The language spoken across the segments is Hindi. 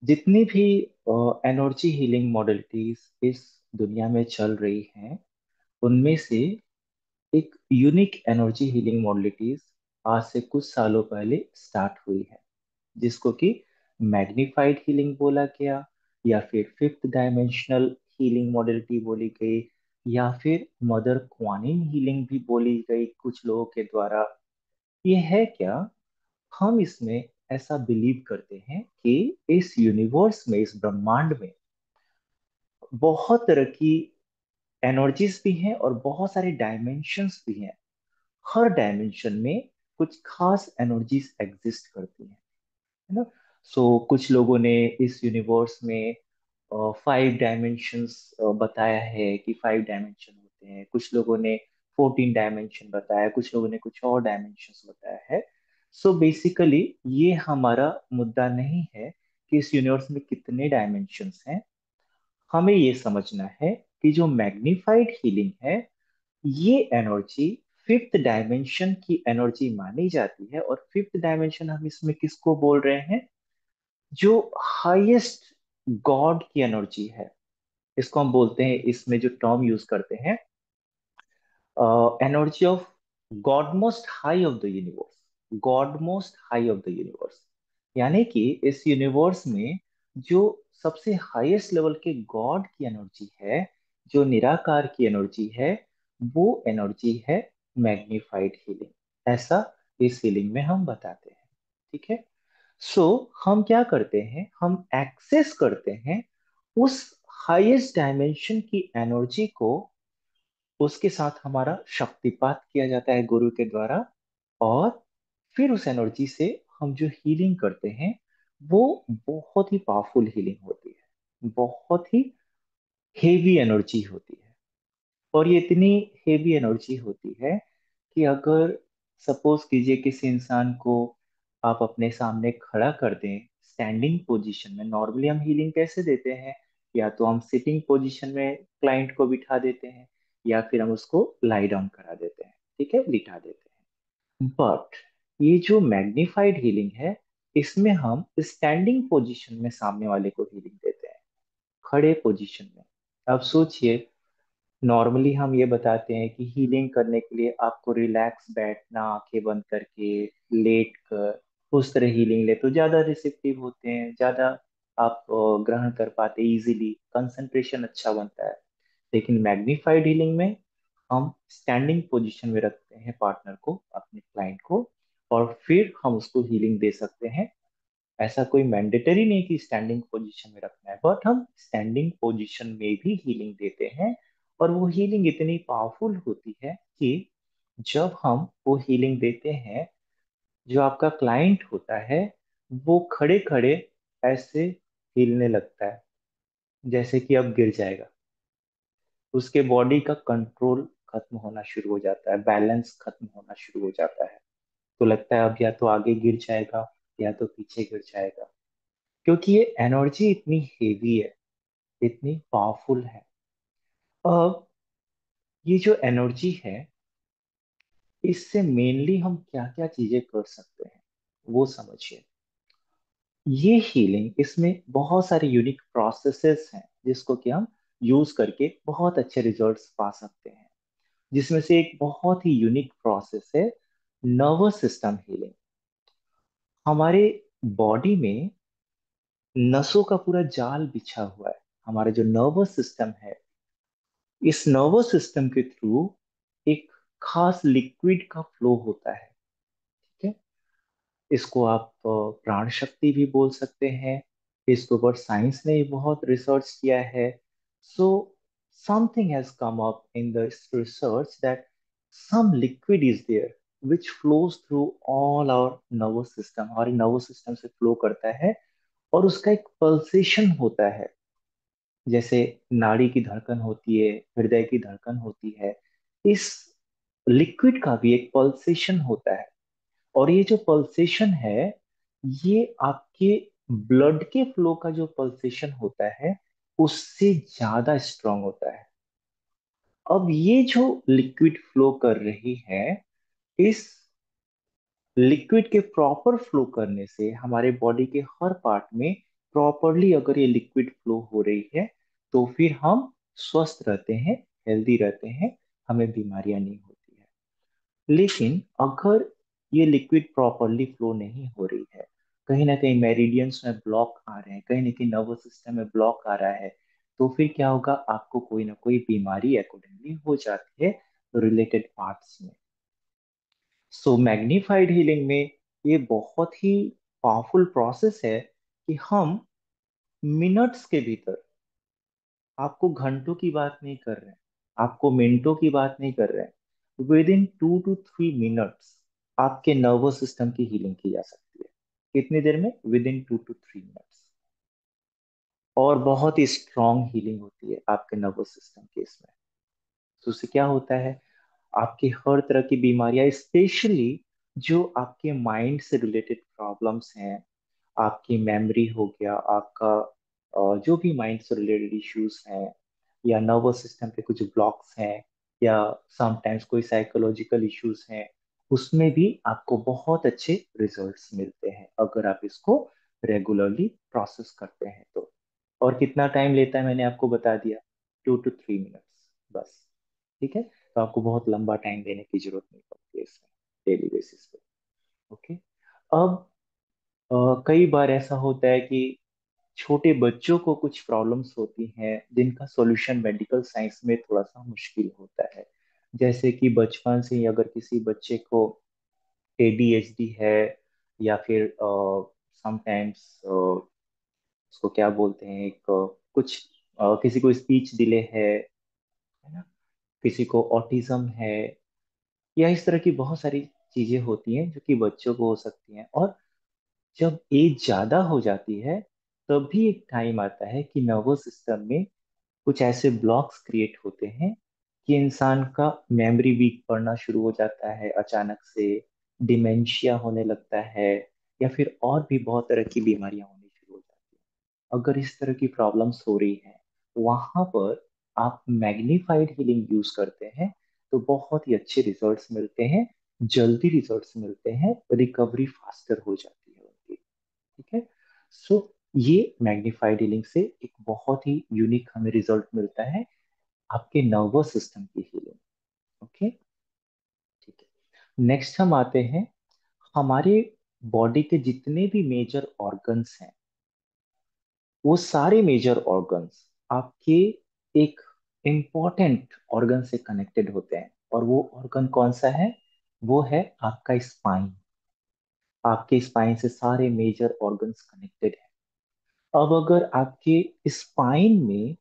जितनी भी एनर्जी हीलिंग मॉडलिटीज इस दुनिया में चल रही हैं, उनमें से एक यूनिक एनर्जी हीलिंग मॉडलिटीज आज से कुछ सालों पहले स्टार्ट हुई है, जिसको कि मैग्नीफाइड हीलिंग बोला गया, या फिर फिफ्थ डायमेंशनल हीलिंग मॉडलिटी बोली गई, या फिर मदर क्वानिन हीलिंग भी बोली गई कुछ लोगों के द्वारा। ये है क्या? हम इसमें ऐसा बिलीव करते हैं कि इस यूनिवर्स में, इस ब्रह्मांड में बहुत तरह की एनर्जीज भी हैं और बहुत सारे डायमेंशंस भी हैं। हर डायमेंशन में कुछ खास एनर्जीज एग्जिस्ट करती हैं, है ना। कुछ लोगों ने इस यूनिवर्स में 5 डायमेंशंस बताया है कि 5 डायमेंशन होते हैं। कुछ लोगों ने 14 डायमेंशन बताया, कुछ लोगों ने कुछ और डायमेंशंस बताया है। बेसिकली ये हमारा मुद्दा नहीं है कि इस यूनिवर्स में कितने डायमेंशंस हैं। हमें ये समझना है कि जो मैग्नीफाइड हीलिंग है, ये एनर्जी फिफ्थ डायमेंशन की एनर्जी मानी जाती है। और फिफ्थ डायमेंशन हम इसमें किसको बोल रहे हैं? जो हाईएस्ट गॉड की एनर्जी है, इसको हम बोलते हैं, इसमें जो टर्म यूज करते हैं, energy of God most high of the universe. God most high of the universe, यानी कि इस यूनिवर्स में जो सबसे हाईएस्ट लेवल के गॉड की एनर्जी है, जो निराकार की एनर्जी है, वो एनर्जी है मैग्नीफाइड हीलिंग। ऐसा इस हीलिंग में हम बताते हैं। ठीक है। सो हम क्या करते हैं? हम एक्सेस करते हैं उस हाईएस्ट डायमेंशन की एनर्जी को। उसके साथ हमारा शक्तिपात किया जाता है गुरु के द्वारा, और फिर उस एनर्जी से हम जो हीलिंग करते हैं, वो बहुत ही पावरफुल हीलिंग होती है, बहुत ही हेवी एनर्जी होती है। और ये इतनी हेवी एनर्जी होती है कि अगर सपोज कीजिए किसी इंसान को आप अपने सामने खड़ा कर दें स्टैंडिंग पोजीशन में। नॉर्मली हम हीलिंग कैसे देते हैं? या तो हम सिटिंग पोजीशन में क्लाइंट को बिठा देते हैं, या फिर हम उसको लाई डाउन करा देते हैं, ठीक है, लिटा देते हैं। बट ये जो मैग्नीफाइड हीलिंग है, इसमें हम स्टैंडिंग पोजीशन में सामने वाले को हीलिंग देते हैं, खड़े पोजीशन में। अब सोचिए, नॉर्मली हम ये बताते हैं कि हीलिंग करने के लिए आपको रिलैक्स बैठना, आंखें बंद करके, लेट कर, उस तरह हीलिंग ले तो ज्यादा रिसेप्टिव होते हैं, ज्यादा आप ग्रहण कर पाते, इजीली कंसंट्रेशन अच्छा बनता है। लेकिन मैग्नीफाइड हीलिंग में हम स्टैंडिंग पोजीशन में रखते हैं पार्टनर को, अपने क्लाइंट को, और फिर हम उसको हीलिंग दे सकते हैं। ऐसा कोई मैंडेटरी नहीं कि स्टैंडिंग पोजीशन में रखना है, बट हम स्टैंडिंग पोजीशन में भी हीलिंग देते हैं। और वो हीलिंग इतनी पावरफुल होती है कि जब हम वो हीलिंग देते हैं, जो आपका क्लाइंट होता है, वो खड़े खड़े ऐसे हिलने लगता है जैसे कि अब गिर जाएगा। उसके बॉडी का कंट्रोल खत्म होना शुरू हो जाता है, बैलेंस खत्म होना शुरू हो जाता है। तो लगता है अब या तो आगे गिर जाएगा या तो पीछे गिर जाएगा, क्योंकि ये एनर्जी इतनी हेवी है, इतनी पावरफुल है। अब ये जो एनर्जी है, इससे मेनली हम क्या क्या चीजें कर सकते हैं, वो समझिए। ये हीलिंग, इसमें बहुत सारे यूनिक प्रोसेसेस हैं जिसको कि हम यूज करके बहुत अच्छे रिजल्ट्स पा सकते हैं। जिसमें से एक बहुत ही यूनिक प्रोसेस है नर्वस सिस्टम हीलिंग। हमारे बॉडी में नसों का पूरा जाल बिछा हुआ है। हमारा जो नर्वस सिस्टम है, इस नर्वस सिस्टम के थ्रू एक खास लिक्विड का फ्लो होता है। ठीक है। इसको आप प्राण शक्ति भी बोल सकते हैं। इसके ऊपर साइंस ने बहुत रिसर्च किया है। So something has come up in the research that some liquid is there which flows through all our nervous system, हमारे नर्वस सिस्टम से फ्लो करता है। और उसका एक पल्सेशन होता है, जैसे नाड़ी की धड़कन होती है, हृदय की धड़कन होती है। इस लिक्विड का भी एक पल्सेशन होता है। और ये जो पल्सेशन है, ये आपके ब्लड के फ्लो का जो पल्सेशन होता है, उससे ज्यादा स्ट्रांग होता है। अब ये जो लिक्विड फ्लो कर रही है, इस लिक्विड के प्रॉपर फ्लो करने से हमारे बॉडी के हर पार्ट में प्रॉपरली अगर ये लिक्विड फ्लो हो रही है तो फिर हम स्वस्थ रहते हैं, हेल्दी रहते हैं, हमें बीमारियां नहीं होती है। लेकिन अगर ये लिक्विड प्रॉपरली फ्लो नहीं हो रही है, कहीं ना कहीं मेरिडियंस में ब्लॉक आ रहे हैं, कहीं ना कहीं नर्वस सिस्टम में ब्लॉक आ रहा है, तो फिर क्या होगा, आपको कोई ना कोई बीमारी अकॉर्डिंगली हो जाती है रिलेटेड पार्ट्स में। सो मैग्नीफाइड हीलिंग में ये बहुत ही पावरफुल प्रोसेस है कि हम मिनट्स के भीतर, आपको घंटों की बात नहीं कर रहे हैं, आपको मिनटों की बात नहीं कर रहे हैं, विद इन 2 to 3 मिनट्स आपके नर्वस सिस्टम की हीलिंग की जा सकती है। कितनी देर में? With in 2 to 3 minutes. और बहुत ही स्ट्रांग हीलिंग होती है आपके नर्वस सिस्टम के इसमें। तो उससे क्या होता है, आपकी हर तरह की बीमारियां, स्पेशली जो आपके माइंड से रिलेटेड प्रॉब्लम्स हैं, आपकी मेमोरी हो गया, आपका जो भी माइंड से रिलेटेड इश्यूज हैं, या नर्वस सिस्टम पे कुछ ब्लॉक्स हैं, या समटाइम्स कोई साइकोलॉजिकल इश्यूज हैं, उसमें भी आपको बहुत अच्छे रिजल्ट्स मिलते हैं अगर आप इसको रेगुलरली प्रोसेस करते हैं तो। और कितना टाइम लेता है मैंने आपको बता दिया, 2 to 3 मिनट्स बस। ठीक है, तो आपको बहुत लंबा टाइम देने की जरूरत नहीं पड़ती है इसमें, डेली बेसिस पे। ओके। अब कई बार ऐसा होता है कि छोटे बच्चों को कुछ प्रॉब्लम्स होती हैं जिनका सॉल्यूशन मेडिकल साइंस में थोड़ा सा मुश्किल होता है। जैसे कि बचपन से ही अगर किसी बच्चे को एडीएचडी है, या फिर समटाइम्स उसको क्या बोलते हैं, एक कुछ किसी को स्पीच डिले है ना, किसी को ऑटिज्म है, या इस तरह की बहुत सारी चीजें होती हैं जो कि बच्चों को हो सकती हैं। और जब एज ज्यादा हो जाती है, तभी एक टाइम आता है कि नर्वस सिस्टम में कुछ ऐसे ब्लॉक्स क्रिएट होते हैं कि इंसान का मेमोरी वीक पड़ना शुरू हो जाता है अचानक से, डिमेंशिया होने लगता है, या फिर और भी बहुत तरह की बीमारियां होनी शुरू हो जाती हैं। अगर इस तरह की प्रॉब्लम्स हो रही हैं, वहां पर आप मैग्नीफाइड हीलिंग यूज करते हैं तो बहुत ही अच्छे रिजल्ट्स मिलते हैं, जल्दी रिजल्ट्स मिलते हैं, रिकवरी फास्टर हो जाती है उनकी। ठीक है। सो ये मैग्नीफाइड हीलिंग से एक बहुत ही यूनिक हमें रिजल्ट मिलता है, आपके नर्वस सिस्टम की हीलिंग। ओके। ठीक है, नेक्स्ट हम आते हैं, हमारे बॉडी के जितने भी मेजर ऑर्गन्स हैं, वो सारे मेजर ऑर्गन्स आपके एक इम्पॉर्टेंट ऑर्गन से कनेक्टेड होते हैं। और वो ऑर्गन कौन सा है? वो है आपका स्पाइन। आपके स्पाइन से सारे मेजर ऑर्गन्स कनेक्टेड हैं। अब अगर आपके स्पाइन में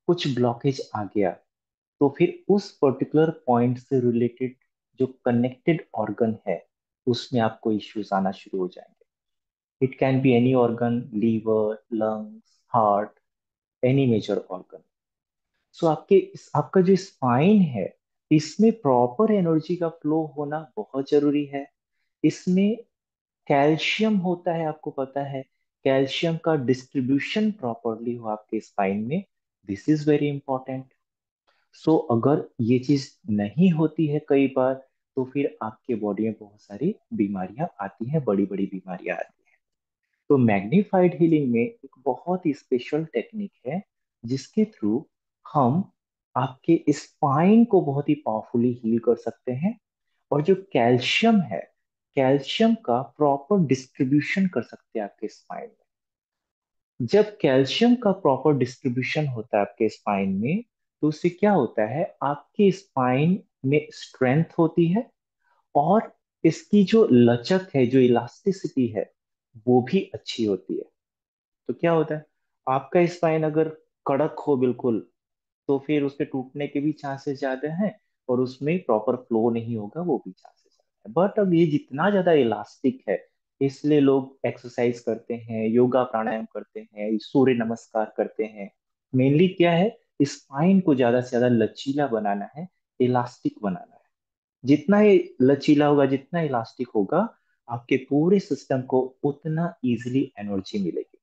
कुछ ब्लॉकेज आ गया, तो फिर उस पर्टिकुलर पॉइंट से रिलेटेड जो कनेक्टेड ऑर्गन है, उसमें आपको इश्यूज आना शुरू हो जाएंगे। It can be any organ, liver, lungs, heart, any major organ. So आपका जो स्पाइन है, इसमें प्रॉपर एनर्जी का फ्लो होना बहुत जरूरी है। इसमें कैल्शियम होता है, आपको पता है, कैल्शियम का डिस्ट्रीब्यूशन प्रॉपरली हो आपके स्पाइन में, दिस इज वेरी इंपॉर्टेंट। सो अगर ये चीज नहीं होती है कई बार, तो फिर आपके बॉडी में बहुत सारी बीमारियां आती हैं, बड़ी बड़ी बीमारियां आती हैं। तो मैग्नीफाइड हीलिंग में एक बहुत ही स्पेशल टेक्निक है, जिसके थ्रू हम आपके स्पाइन को बहुत ही पावरफुली हील कर सकते हैं। और जो कैल्शियम है, कैल्शियम का प्रॉपर डिस्ट्रीब्यूशन कर सकते हैं आपके स्पाइन में। जब कैल्शियम का प्रॉपर डिस्ट्रीब्यूशन होता है आपके स्पाइन में, तो उससे क्या होता है, आपके स्पाइन में स्ट्रेंथ होती है, और इसकी जो लचक है, जो इलास्टिसिटी है, वो भी अच्छी होती है। तो क्या होता है, आपका स्पाइन अगर कड़क हो बिल्कुल, तो फिर उसके टूटने के भी चांसेस ज्यादा हैं, और उसमें प्रॉपर फ्लो नहीं होगा, वो भी चांसेस ज्यादा है। बट अब ये जितना ज्यादा इलास्टिक है, इसलिए लोग एक्सरसाइज करते हैं, योगा प्राणायाम करते हैं, सूर्य नमस्कार करते हैं। मेनली क्या है, स्पाइन को ज्यादा से ज्यादा लचीला बनाना है, इलास्टिक बनाना है। जितना ये लचीला होगा, जितना इलास्टिक होगा, आपके पूरे सिस्टम को उतना इजिली एनर्जी मिलेगी।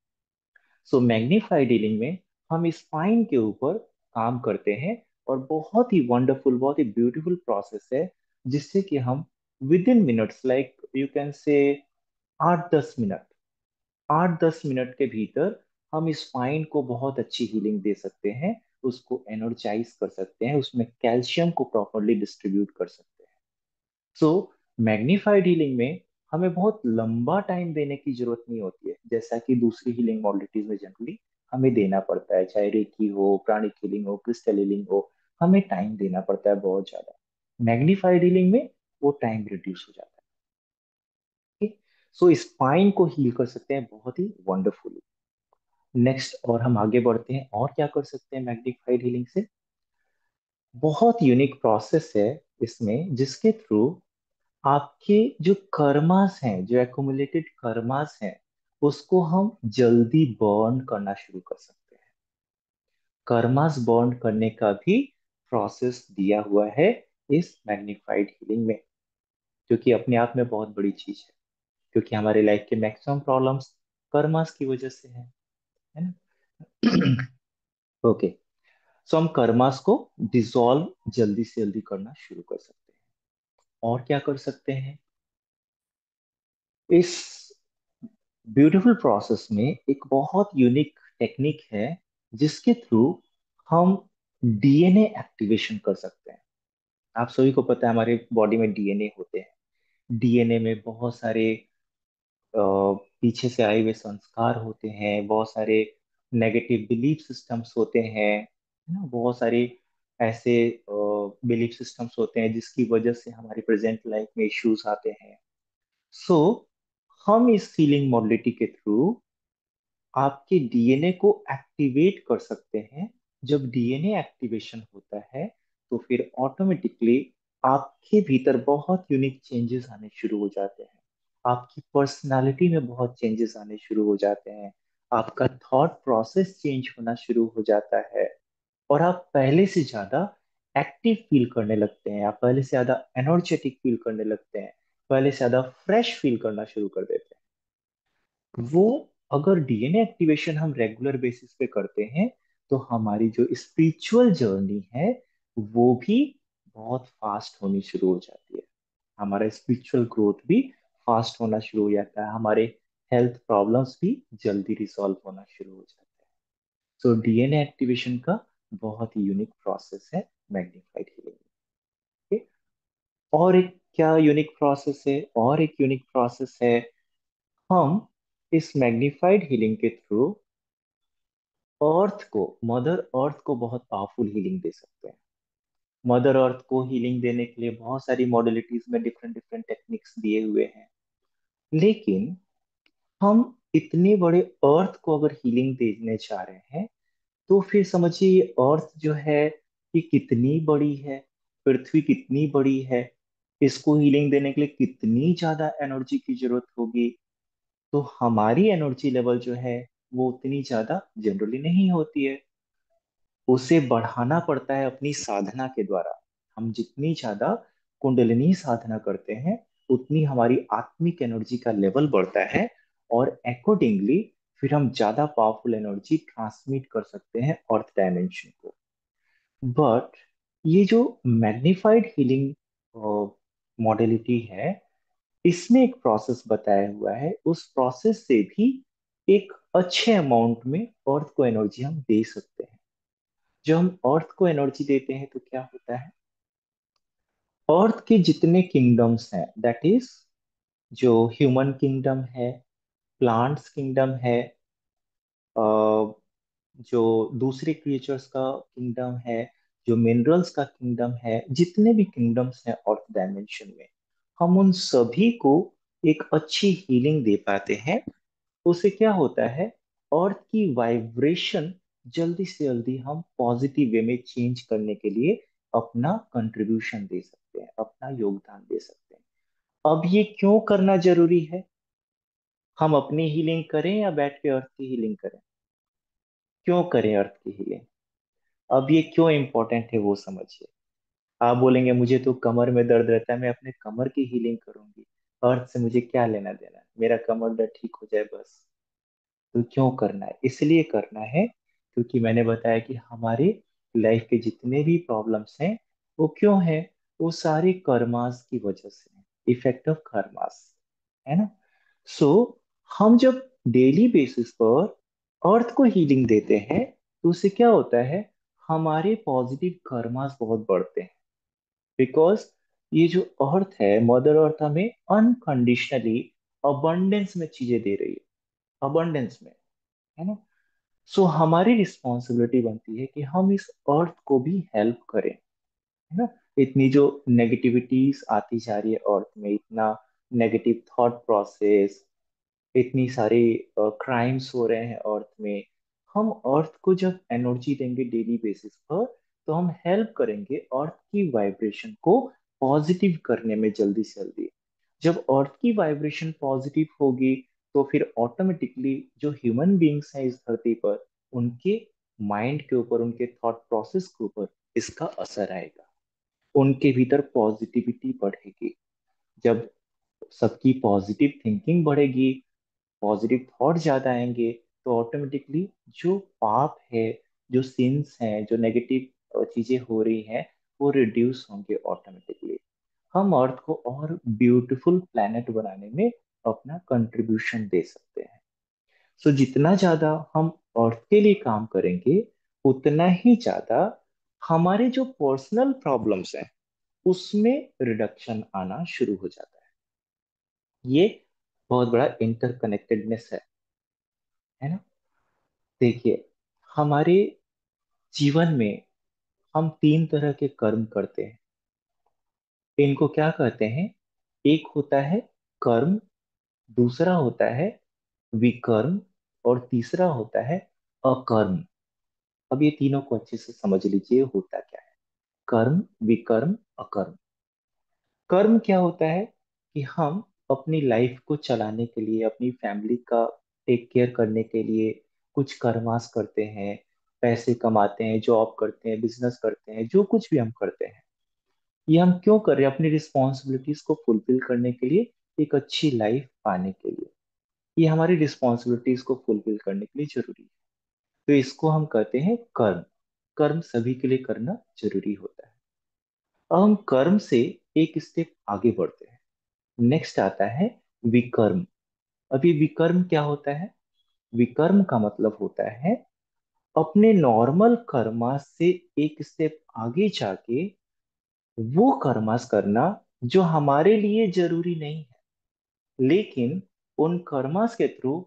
सो मैग्नीफाइड हीलिंग में हम स्पाइन के ऊपर काम करते हैं, और बहुत ही वंडरफुल, बहुत ही ब्यूटीफुल प्रोसेस है, जिससे कि हम with in minutes, like you can say 8-10 minute, 8-10 minute के भीतर हम इस स्पाइन को बहुत अच्छी हीलिंग दे सकते हैं, उसको एनर्जाइज कर सकते हैं, उसमें कैल्शियम को प्रॉपरली डिस्ट्रीब्यूट कर सकते हैं। सो मैग्नीफाइड हीलिंग में हमें बहुत लंबा टाइम देने की जरूरत नहीं होती है, जैसा कि दूसरी हीलिंग मॉडलिटीज में जनरली हमें देना पड़ता है, चाहे रेकी हो, प्राणिक हीलिंग हो, क्रिस्टल हीलिंग हो, हमें टाइम देना पड़ता है बहुत ज्यादा। मैग्नीफाइड हीलिंग में वो टाइम रिड्यूस हो जाता है। सो स्पाइन को हील कर सकते हैं बहुत ही वंडरफुली। नेक्स्ट और हम आगे बढ़ते हैं, और क्या कर सकते हैं मैग्नीफाइड हीलिंग से। बहुत यूनिक प्रोसेस है इसमें, जिसके थ्रू आपके जो कर्मास हैं, जो एक्युमुलेटेड कर्मास हैं, उसको हम जल्दी बर्न करना शुरू कर सकते हैं। कर्मास बर्न करने का भी प्रोसेस दिया हुआ है इस मैग्नीफाइड हीलिंग में, जो कि अपने आप में बहुत बड़ी चीज है, क्योंकि हमारे लाइफ के मैक्सिमम प्रॉब्लम्स कर्मास की वजह से है ना। ओके, सो हम कर्मास को डिसॉल्व जल्दी से जल्दी करना शुरू कर सकते हैं। और क्या कर सकते हैं इस ब्यूटीफुल प्रोसेस में, एक बहुत यूनिक टेक्निक है जिसके थ्रू हम डीएनए एक्टिवेशन कर सकते हैं। आप सभी को पता है हमारे बॉडी में डीएनए होते हैं। डीएनए में बहुत सारे पीछे से आए हुए संस्कार होते हैं, बहुत सारे नेगेटिव बिलीफ सिस्टम्स होते हैं, है ना, बहुत सारे ऐसे बिलीफ सिस्टम्स होते हैं जिसकी वजह से हमारी प्रेजेंट लाइफ में इश्यूज आते हैं। सो हम इस हीलिंग मोडलिटी के थ्रू आपके डीएनए को एक्टिवेट कर सकते हैं। जब डीएनए एक्टिवेशन होता है तो फिर ऑटोमेटिकली आपके भीतर बहुत यूनिक चेंजेस आने शुरू हो जाते हैं, आपकी पर्सनालिटी में बहुत चेंजेस आने शुरू हो जाते हैं, आपका थॉट प्रोसेस चेंज होना शुरू हो जाता है, और आप पहले से ज्यादा एक्टिव फील करने लगते हैं, आप पहले से ज्यादा एनर्जेटिक फील करने लगते हैं, पहले से ज्यादा फ्रेश फील करना शुरू कर देते हैं। वो अगर डीएनए एक्टिवेशन हम रेगुलर बेसिस पे करते हैं तो हमारी जो स्पिरिचुअल जर्नी है वो भी बहुत फास्ट होनी शुरू हो जाती है, हमारा स्पिरिचुअल ग्रोथ भी फास्ट होना शुरू हो जाता है, हमारे हेल्थ प्रॉब्लम्स भी जल्दी रिसॉल्व होना शुरू हो जाते हैं। सो डीएनए एक्टिवेशन का बहुत ही यूनिक प्रोसेस है मैग्नीफाइड हीलिंग। और एक क्या यूनिक प्रोसेस है, और एक यूनिक प्रोसेस है, हम इस मैग्नीफाइड हीलिंग के थ्रू अर्थ को, मदर अर्थ को बहुत पावरफुल हीलिंग दे सकते हैं। मदर अर्थ को हीलिंग देने के लिए बहुत सारी मॉडलिटीज में डिफरेंट डिफरेंट टेक्निक्स दिए हुए हैं, लेकिन हम इतने बड़े अर्थ को अगर हीलिंग देने चाह रहे हैं तो फिर समझिए ये अर्थ जो है ये कितनी बड़ी है, पृथ्वी कितनी बड़ी है, इसको हीलिंग देने के लिए कितनी ज्यादा एनर्जी की जरूरत होगी। तो हमारी एनर्जी लेवल जो है वो उतनी ज्यादा जनरली नहीं होती है, उसे बढ़ाना पड़ता है अपनी साधना के द्वारा। हम जितनी ज्यादा कुंडलिनी साधना करते हैं उतनी हमारी आत्मिक एनर्जी का लेवल बढ़ता है, और अकॉर्डिंगली फिर हम ज्यादा पावरफुल एनर्जी ट्रांसमिट कर सकते हैं अर्थ डायमेंशन को। बट ये जो मैग्नीफाइड हीलिंग मॉडलिटी है, इसमें एक प्रोसेस बताया हुआ है, उस प्रोसेस से भी एक अच्छे अमाउंट में अर्थ को एनर्जी हम दे सकते हैं। जब हम अर्थ को एनर्जी देते हैं तो क्या होता है, अर्थ के जितने किंगडम्स हैं, दैट इज जो ह्यूमन किंगडम है, प्लांट्स किंगडम है, जो दूसरे क्रिएचर्स का किंगडम है, जो मिनरल्स का किंगडम है, जितने भी किंगडम्स हैं अर्थ डायमेंशन में, हम उन सभी को एक अच्छी हीलिंग दे पाते हैं। उससे क्या होता है, अर्थ की वाइब्रेशन जल्दी से जल्दी हम पॉजिटिव वे में चेंज करने के लिए अपना कंट्रीब्यूशन दे सकते हैं, अपना योगदान दे सकते हैं। अब ये क्यों करना जरूरी है, हम अपनी हीलिंग करें या बैठ के अर्थ की हीलिंग करें, क्यों करें अर्थ की हीलिंग, अब ये क्यों इंपॉर्टेंट है वो समझिए। आप बोलेंगे मुझे तो कमर में दर्द रहता है, मैं अपने कमर की हीलिंग करूंगी, अर्थ से मुझे क्या लेना देना है, मेरा कमर दर्द ठीक हो जाए बस। तो क्यों करना है, इसलिए करना है क्योंकि मैंने बताया कि हमारे लाइफ के जितने भी प्रॉब्लम्स हैं वो क्यों है, वो सारे कर्मास की वजह से, इफेक्ट ऑफ कर्मास, है ना। सो हम जब डेली बेसिस पर अर्थ को हीलिंग देते हैं, तो उससे क्या होता है, हमारे पॉजिटिव कर्मास बहुत बढ़ते हैं। बिकॉज ये जो अर्थ है, मदर अर्थ हमें अनकंडीशनली अबंडेंस में चीजें दे रही है, अबंडेंस में, है ना। सो हमारी रिस्पॉन्सिबिलिटी बनती है कि हम इस अर्थ को भी हेल्प करें, है ना। इतनी जो नेगेटिविटीज आती जा रही है अर्थ में, इतना नेगेटिव थॉट प्रोसेस, इतनी सारी क्राइम्स हो रहे हैं अर्थ में, हम अर्थ को जब एनर्जी देंगे डेली बेसिस पर, तो हम हेल्प करेंगे अर्थ की वाइब्रेशन को पॉजिटिव करने में जल्दी से जल्दी। जब अर्थ की वाइब्रेशन पॉजिटिव होगी, तो फिर ऑटोमेटिकली जो ह्यूमन बीइंग्स हैं इस धरती पर, उनके माइंड के ऊपर, उनके थॉट प्रोसेस के ऊपर इसका असर आएगा, उनके भीतर पॉजिटिविटी बढ़ेगी। जब सबकी पॉजिटिव थिंकिंग बढ़ेगी, पॉजिटिव थॉट ज्यादा आएंगे, तो ऑटोमेटिकली जो पाप है, जो सिंस हैं, जो नेगेटिव चीजें हो रही हैं, वो रिड्यूस होंगे ऑटोमेटिकली। हम अर्थ को और ब्यूटीफुल प्लेनेट बनाने में अपना कंट्रीब्यूशन दे सकते हैं। सो जितना ज्यादा हम अर्थ के लिए काम करेंगे, उतना ही ज्यादा हमारे जो पर्सनल प्रॉब्लम्स हैं उसमें रिडक्शन आना शुरू हो जाता है। ये बहुत बड़ा इंटरकनेक्टेडनेस है ना। देखिए, हमारे जीवन में हम तीन तरह के कर्म करते हैं। इनको क्या कहते हैं? एक होता है कर्म, दूसरा होता है विकर्म, और तीसरा होता है अकर्म। अब ये तीनों को अच्छे से समझ लीजिए होता क्या है। कर्म, विकर्म, अकर्म। कर्म क्या होता है कि हम अपनी लाइफ को चलाने के लिए, अपनी फैमिली का टेक केयर करने के लिए कुछ कर्मास करते हैं, पैसे कमाते हैं, जॉब करते हैं, बिजनेस करते हैं, जो कुछ भी हम करते हैं, ये हम क्यों कर रहे हैं? अपनी रिस्पॉन्सिबिलिटीज को फुलफिल करने के लिए, एक अच्छी लाइफ पाने के लिए। ये हमारी रिस्पॉन्सिबिलिटीज को फुलफिल करने के लिए जरूरी है। तो इसको हम कहते हैं कर्म। कर्म सभी के लिए करना जरूरी होता है। अब हम कर्म से एक स्टेप आगे बढ़ते हैं। नेक्स्ट आता है विकर्म। अब ये विकर्म क्या होता है? विकर्म का मतलब होता है अपने नॉर्मल कर्मास से एक स्टेप आगे जाके वो कर्मास करना जो हमारे लिए जरूरी नहीं है, लेकिन उन कर्मास के थ्रू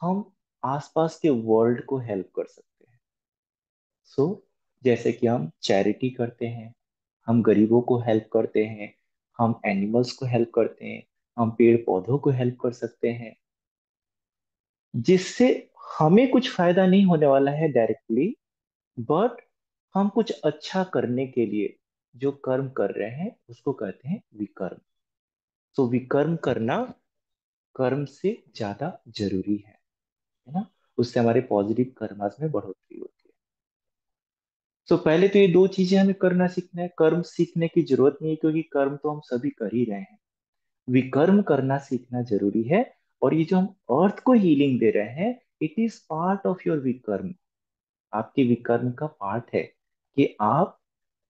हम आसपास के वर्ल्ड को हेल्प कर सकते हैं। सो जैसे कि हम चैरिटी करते हैं, हम गरीबों को हेल्प करते हैं, हम एनिमल्स को हेल्प करते हैं, हम पेड़ पौधों को हेल्प कर सकते हैं, जिससे हमें कुछ फायदा नहीं होने वाला है डायरेक्टली, बट हम कुछ अच्छा करने के लिए जो कर्म कर रहे हैं उसको कहते हैं विकर्म। तो विकर्म करना कर्म से ज्यादा जरूरी है ना। उससे हमारे पॉजिटिव कर्मास में बढ़ोतरी होती है। तो पहले तो ये दो चीजें हमें करना सीखना है। कर्म सीखने की जरूरत नहीं है, क्योंकि कर्म तो हम सभी कर ही रहे हैं। विकर्म करना सीखना जरूरी है। और ये जो हम अर्थ को हीलिंग दे रहे हैं, it is part of your vikarma. आपके विकर्म का पार्ट है कि आप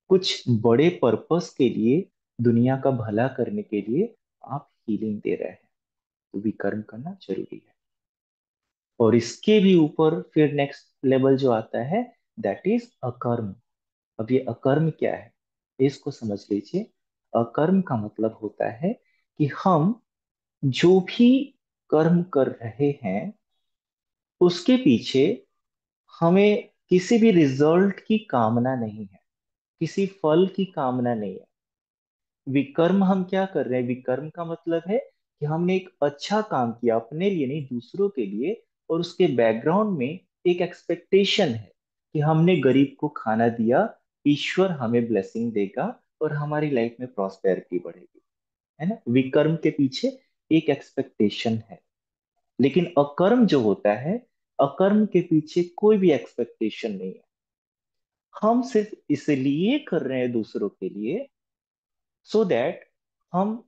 कुछ बड़े पर्पस के लिए, दुनिया का भला करने के लिए आप हीलिंग दे रहे हैं। तो विकर्म करना जरूरी है। और इसके भी ऊपर फिर नेक्स्ट लेवल जो आता है, दैट इज अकर्म। अब ये अकर्म क्या है, इसको समझ लीजिए। अकर्म का मतलब होता है कि हम जो भी कर्म कर रहे हैं, उसके पीछे हमें किसी भी रिजल्ट की कामना नहीं है, किसी फल की कामना नहीं है। विकर्म हम क्या कर रहे हैं? विकर्म का मतलब है कि हमने एक अच्छा काम किया, अपने लिए नहीं, दूसरों के लिए, और उसके बैकग्राउंड में एक एक्सपेक्टेशन है कि हमने गरीब को खाना दिया, ईश्वर हमें ब्लेसिंग देगा और हमारी लाइफ में प्रॉस्पेरिटी बढ़ेगी, है ना। विकर्म के पीछे एक एक्सपेक्टेशन है। लेकिन अकर्म जो होता है, अकर्म के पीछे कोई भी एक्सपेक्टेशन नहीं है। हम सिर्फ इसलिए कर रहे हैं दूसरों के लिए, सो दैट हम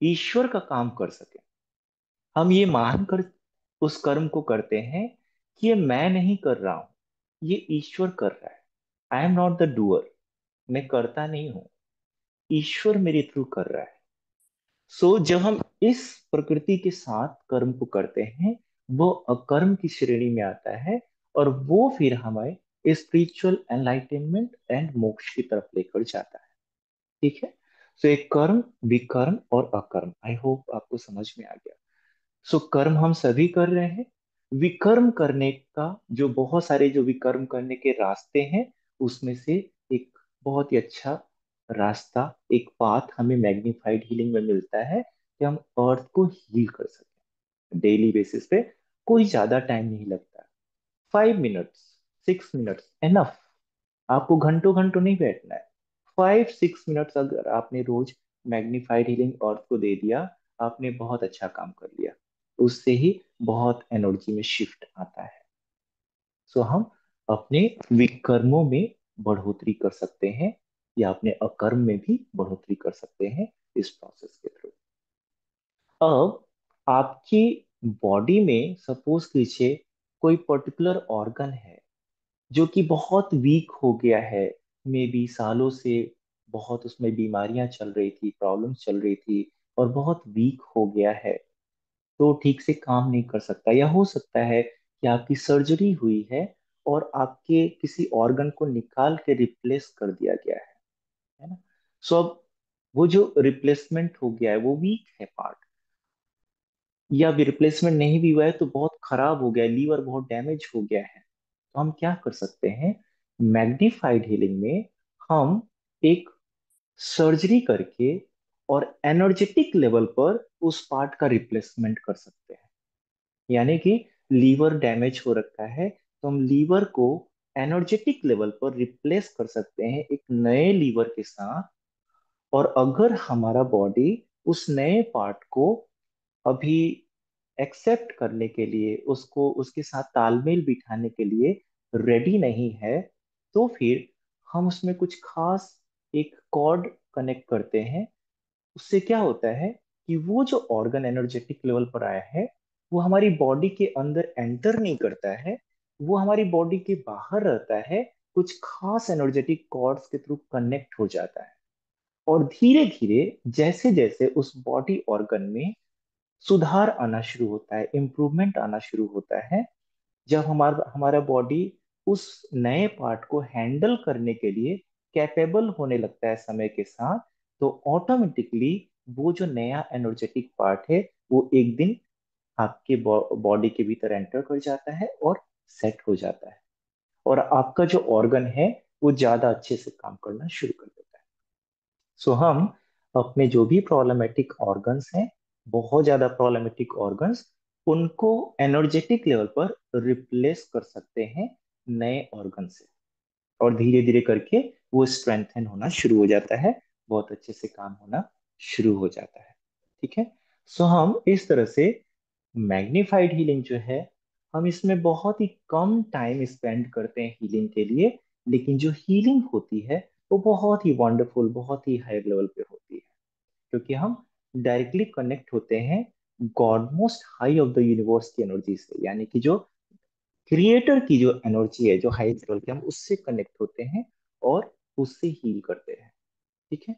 ईश्वर का काम कर सके। हम ये मानकर उस कर्म को करते हैं कि ये मैं नहीं कर रहा हूं, ये ईश्वर कर रहा है। I am not the doer. मैं करता नहीं हूं, ईश्वर मेरे थ्रू कर रहा है। सो जब हम इस प्रकृति के साथ कर्म को करते हैं, वो अकर्म की श्रेणी में आता है, और वो फिर हमें स्पिरिचुअल एनलाइटनमेंट एंड मोक्ष की तरफ लेकर जाता है। ठीक है। सो एक कर्म, विकर्म और अकर्म, आई होप आपको समझ में आ गया। सो कर्म हम सभी कर रहे हैं। विकर्म करने का जो बहुत सारे जो विकर्म करने के रास्ते हैं, उसमें से एक बहुत ही अच्छा रास्ता, एक पाथ हमें मैग्नीफाइड हीलिंग में मिलता है कि हम अर्थ को हील कर सकें डेली बेसिस पे। कोई ज्यादा टाइम नहीं लगता, 5 मिनट्स, 6 मिनट्स एनफ। आपको घंटों घंटों नहीं बैठना है। 5-6 मिनट्स अगर आपने रोज मैग्नीफाइड हीलिंग अर्थ को दे दिया, आपने बहुत अच्छा काम कर लिया। उससे ही बहुत एनर्जी में शिफ्ट आता है। सो हम अपने विकर्मों में बढ़ोतरी कर सकते हैं, या अपने अकर्म में भी बढ़ोतरी कर सकते हैं इस प्रोसेस के थ्रू। अब आपकी बॉडी में सपोज कीजिए कोई पर्टिकुलर ऑर्गन है जो कि बहुत वीक हो गया है, मे बी सालों से बहुत उसमें बीमारियां चल रही थी, प्रॉब्लम्स चल रही थी, और बहुत वीक हो गया है, तो ठीक से काम नहीं कर सकता। या हो सकता है कि आपकी सर्जरी हुई है और आपके किसी ऑर्गन को निकाल के रिप्लेस कर दिया गया है ना। सो अब वो जो रिप्लेसमेंट हो गया है वो वीक है पार्ट, या भी रिप्लेसमेंट नहीं भी हुआ है तो बहुत खराब हो गया है, लीवर बहुत डैमेज हो गया है, तो हम क्या कर सकते हैं, मैग्नीफाइड हीलिंग में हम एक सर्जरी करके और एनर्जेटिक लेवल पर उस पार्ट का रिप्लेसमेंट कर सकते हैं। यानी कि लीवर डैमेज हो रखा है, तो हम लीवर को एनर्जेटिक लेवल पर रिप्लेस कर सकते हैं एक नए लीवर के साथ। और अगर हमारा बॉडी उस नए पार्ट को अभी एक्सेप्ट करने के लिए, उसको उसके साथ तालमेल बिठाने के लिए रेडी नहीं है, तो फिर हम उसमें कुछ खास एक कॉर्ड कनेक्ट करते हैं। उससे क्या होता है कि वो जो ऑर्गन एनर्जेटिक लेवल पर आया है, वो हमारी बॉडी के अंदर एंटर नहीं करता है, वो हमारी बॉडी के बाहर रहता है, कुछ खास एनर्जेटिक कॉर्ड्स के थ्रू कनेक्ट हो जाता है। और धीरे धीरे जैसे जैसे उस बॉडी ऑर्गन में सुधार आना शुरू होता है, इम्प्रूवमेंट आना शुरू होता है, जब हमारा हमारा बॉडी उस नए पार्ट को हैंडल करने के लिए कैपेबल होने लगता है समय के साथ, तो ऑटोमेटिकली वो जो नया एनर्जेटिक पार्ट है वो एक दिन आपके बॉडी के भीतर एंटर कर जाता है और सेट हो जाता है, और आपका जो ऑर्गन है वो ज्यादा अच्छे से काम करना शुरू कर देता है। सो हम अपने जो भी प्रॉब्लमेटिक ऑर्गन्स हैं, बहुत ज्यादा प्रॉब्लमेटिक ऑर्गन्स, उनको एनर्जेटिक लेवल पर रिप्लेस कर सकते हैं नए ऑर्गन से, और धीरे धीरे करके वो स्ट्रेंथन होना शुरू हो जाता है, बहुत अच्छे से काम होना शुरू हो जाता है। ठीक है। सो हम इस तरह से मैग्नीफाइड हीलिंग जो है, हम इसमें बहुत ही कम टाइम स्पेंड करते हैं हीलिंग के लिए, लेकिन जो हीलिंग होती है वो बहुत ही वंडरफुल, बहुत ही हाई लेवल पे होती है, क्योंकि हम डायरेक्टली कनेक्ट होते हैं God most high of the universe की एनर्जी से, यानी कि जो क्रिएटर की जो एनर्जी है, जो हाई लेवल की, हम उससे कनेक्ट होते हैं और उससे हील करते हैं। ठीक है।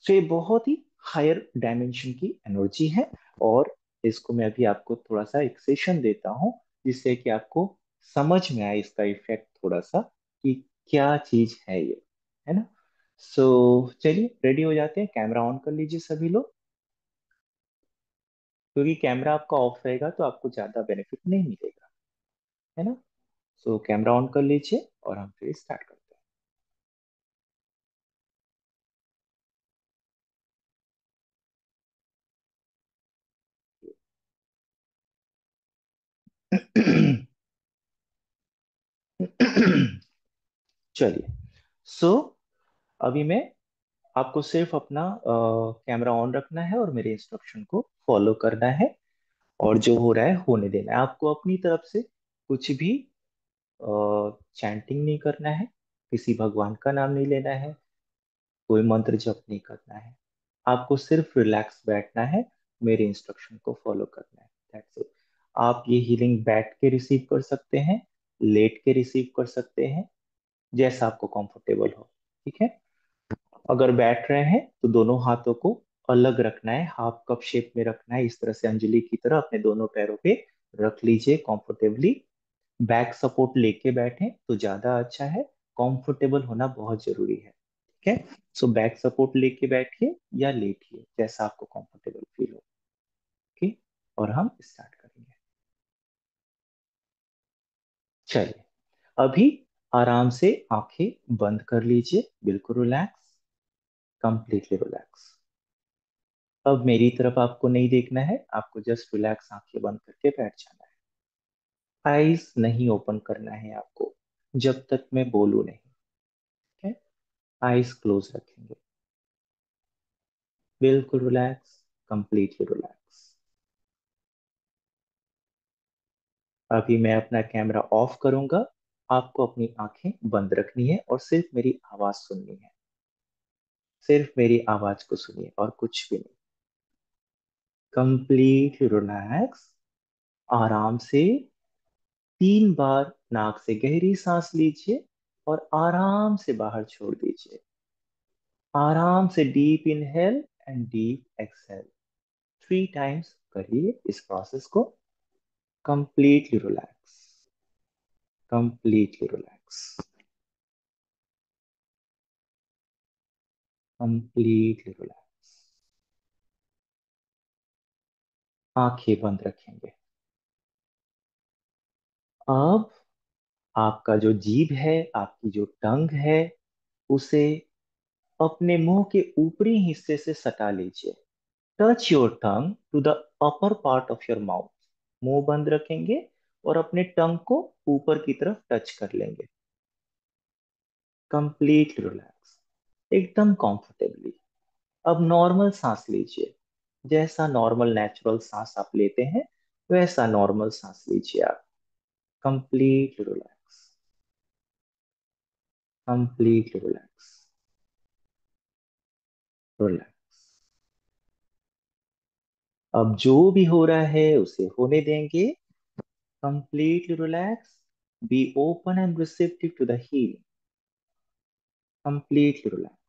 सो ये बहुत ही हायर डायमेंशन की एनर्जी है, और इसको मैं अभी आपको थोड़ा सा एक सेशन देता हूँ, जिससे कि आपको समझ में आए इसका इफेक्ट थोड़ा सा, कि क्या चीज है ये, है ना। सो चलिए रेडी हो जाते हैं, कैमरा ऑन कर लीजिए सभी लोग, क्योंकि कैमरा आपका ऑफ रहेगा तो आपको ज्यादा बेनिफिट नहीं मिलेगा, है ना। सो कैमरा ऑन कर लीजिए और हम फिर स्टार्ट करते हैं। चलिए। सो अभी मैं आपको सिर्फ अपना कैमरा ऑन रखना है और मेरे इंस्ट्रक्शन को फॉलो करना है, और जो हो रहा है होने देना है। आपको अपनी तरफ से कुछ भी चैंटिंग नहीं करना है, किसी भगवान का नाम नहीं लेना है, कोई मंत्र जप नहीं करना है। आपको सिर्फ रिलैक्स बैठना है, मेरे इंस्ट्रक्शन को फॉलो करना है, दैट्स इट। आप ये हीलिंग बैठ के रिसीव कर सकते हैं, लेट के रिसीव कर सकते हैं, जैसा आपको कंफर्टेबल हो। ठीक है। अगर बैठ रहे हैं तो दोनों हाथों को अलग रखना है, हाफ कप शेप में रखना है, इस तरह से अंजलि की तरह अपने दोनों पैरों पे रख लीजिए कंफर्टेबली। बैक सपोर्ट लेके बैठें तो ज्यादा अच्छा है। कंफर्टेबल होना बहुत जरूरी है, ठीक है। सो बैक सपोर्ट लेके बैठिए या लेटिए, जैसा आपको कंफर्टेबल फील हो। ओके, और हम स्टार्ट करेंगे। चलिए, अभी आराम से आंखें बंद कर लीजिए, बिल्कुल रिलैक्स, कंप्लीटली रिलैक्स। अब मेरी तरफ आपको नहीं देखना है, आपको जस्ट रिलैक्स आंखें बंद करके बैठ जाना है। आईज नहीं ओपन करना है आपको जब तक मैं बोलूं नहीं, ठीक है। आईज क्लोज रखेंगे, बिल्कुल रिलैक्स, कंप्लीटली रिलैक्स। अभी मैं अपना कैमरा ऑफ करूंगा, आपको अपनी आंखें बंद रखनी है और सिर्फ मेरी आवाज सुननी है। सिर्फ मेरी आवाज को सुनिए और कुछ भी नहीं। Completely relax. आराम से 3 बार नाक से गहरी सांस लीजिए और आराम से बाहर छोड़ दीजिए। आराम से deep inhale and deep exhale 3 times करिए इस प्रोसेस को। Completely relax, completely relax, completely relax. आंखें बंद रखेंगे। अब आपका जो जीभ है, आपकी जो टंग है, उसे अपने मुंह के ऊपरी हिस्से से सटा लीजिए। Touch your tongue to the upper part of your mouth. मुंह बंद रखेंगे और अपने टंग को ऊपर की तरफ टच कर लेंगे। कंप्लीट रिलैक्स, एकदम कंफर्टेबली। अब नॉर्मल सांस लीजिए, जैसा नॉर्मल नेचुरल सांस आप लेते हैं वैसा नॉर्मल सांस लीजिए आप। Complete relax, complete relax, relax. अब जो भी हो रहा है उसे होने देंगे। Completely relax, be open and receptive to the healing. Completely relax.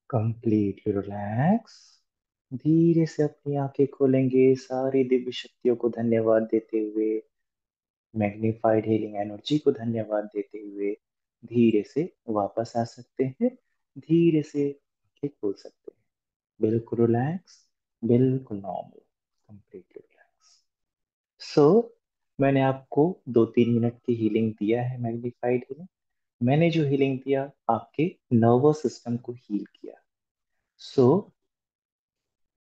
Completely relax. धीरे से अपनी आंखें खोलेंगे, सारी दिव्य शक्तियों को धन्यवाद देते हुए, मैग्निफाइड हीलिंग एनर्जी को धन्यवाद देते हुए धीरे से वापस आ सकते हैं। धीरे से आंखें खोल सकते हैं। बिल्कुल रिलैक्स, बिल्कुल नॉर्मल, कंप्लीटली रिलैक्स। सो मैंने आपको 2-3 मिनट की हीलिंग दिया है, मैग्निफाइड हीलिंग। मैंने जो हीलिंग दिया आपके नर्वस सिस्टम को हील किया। सो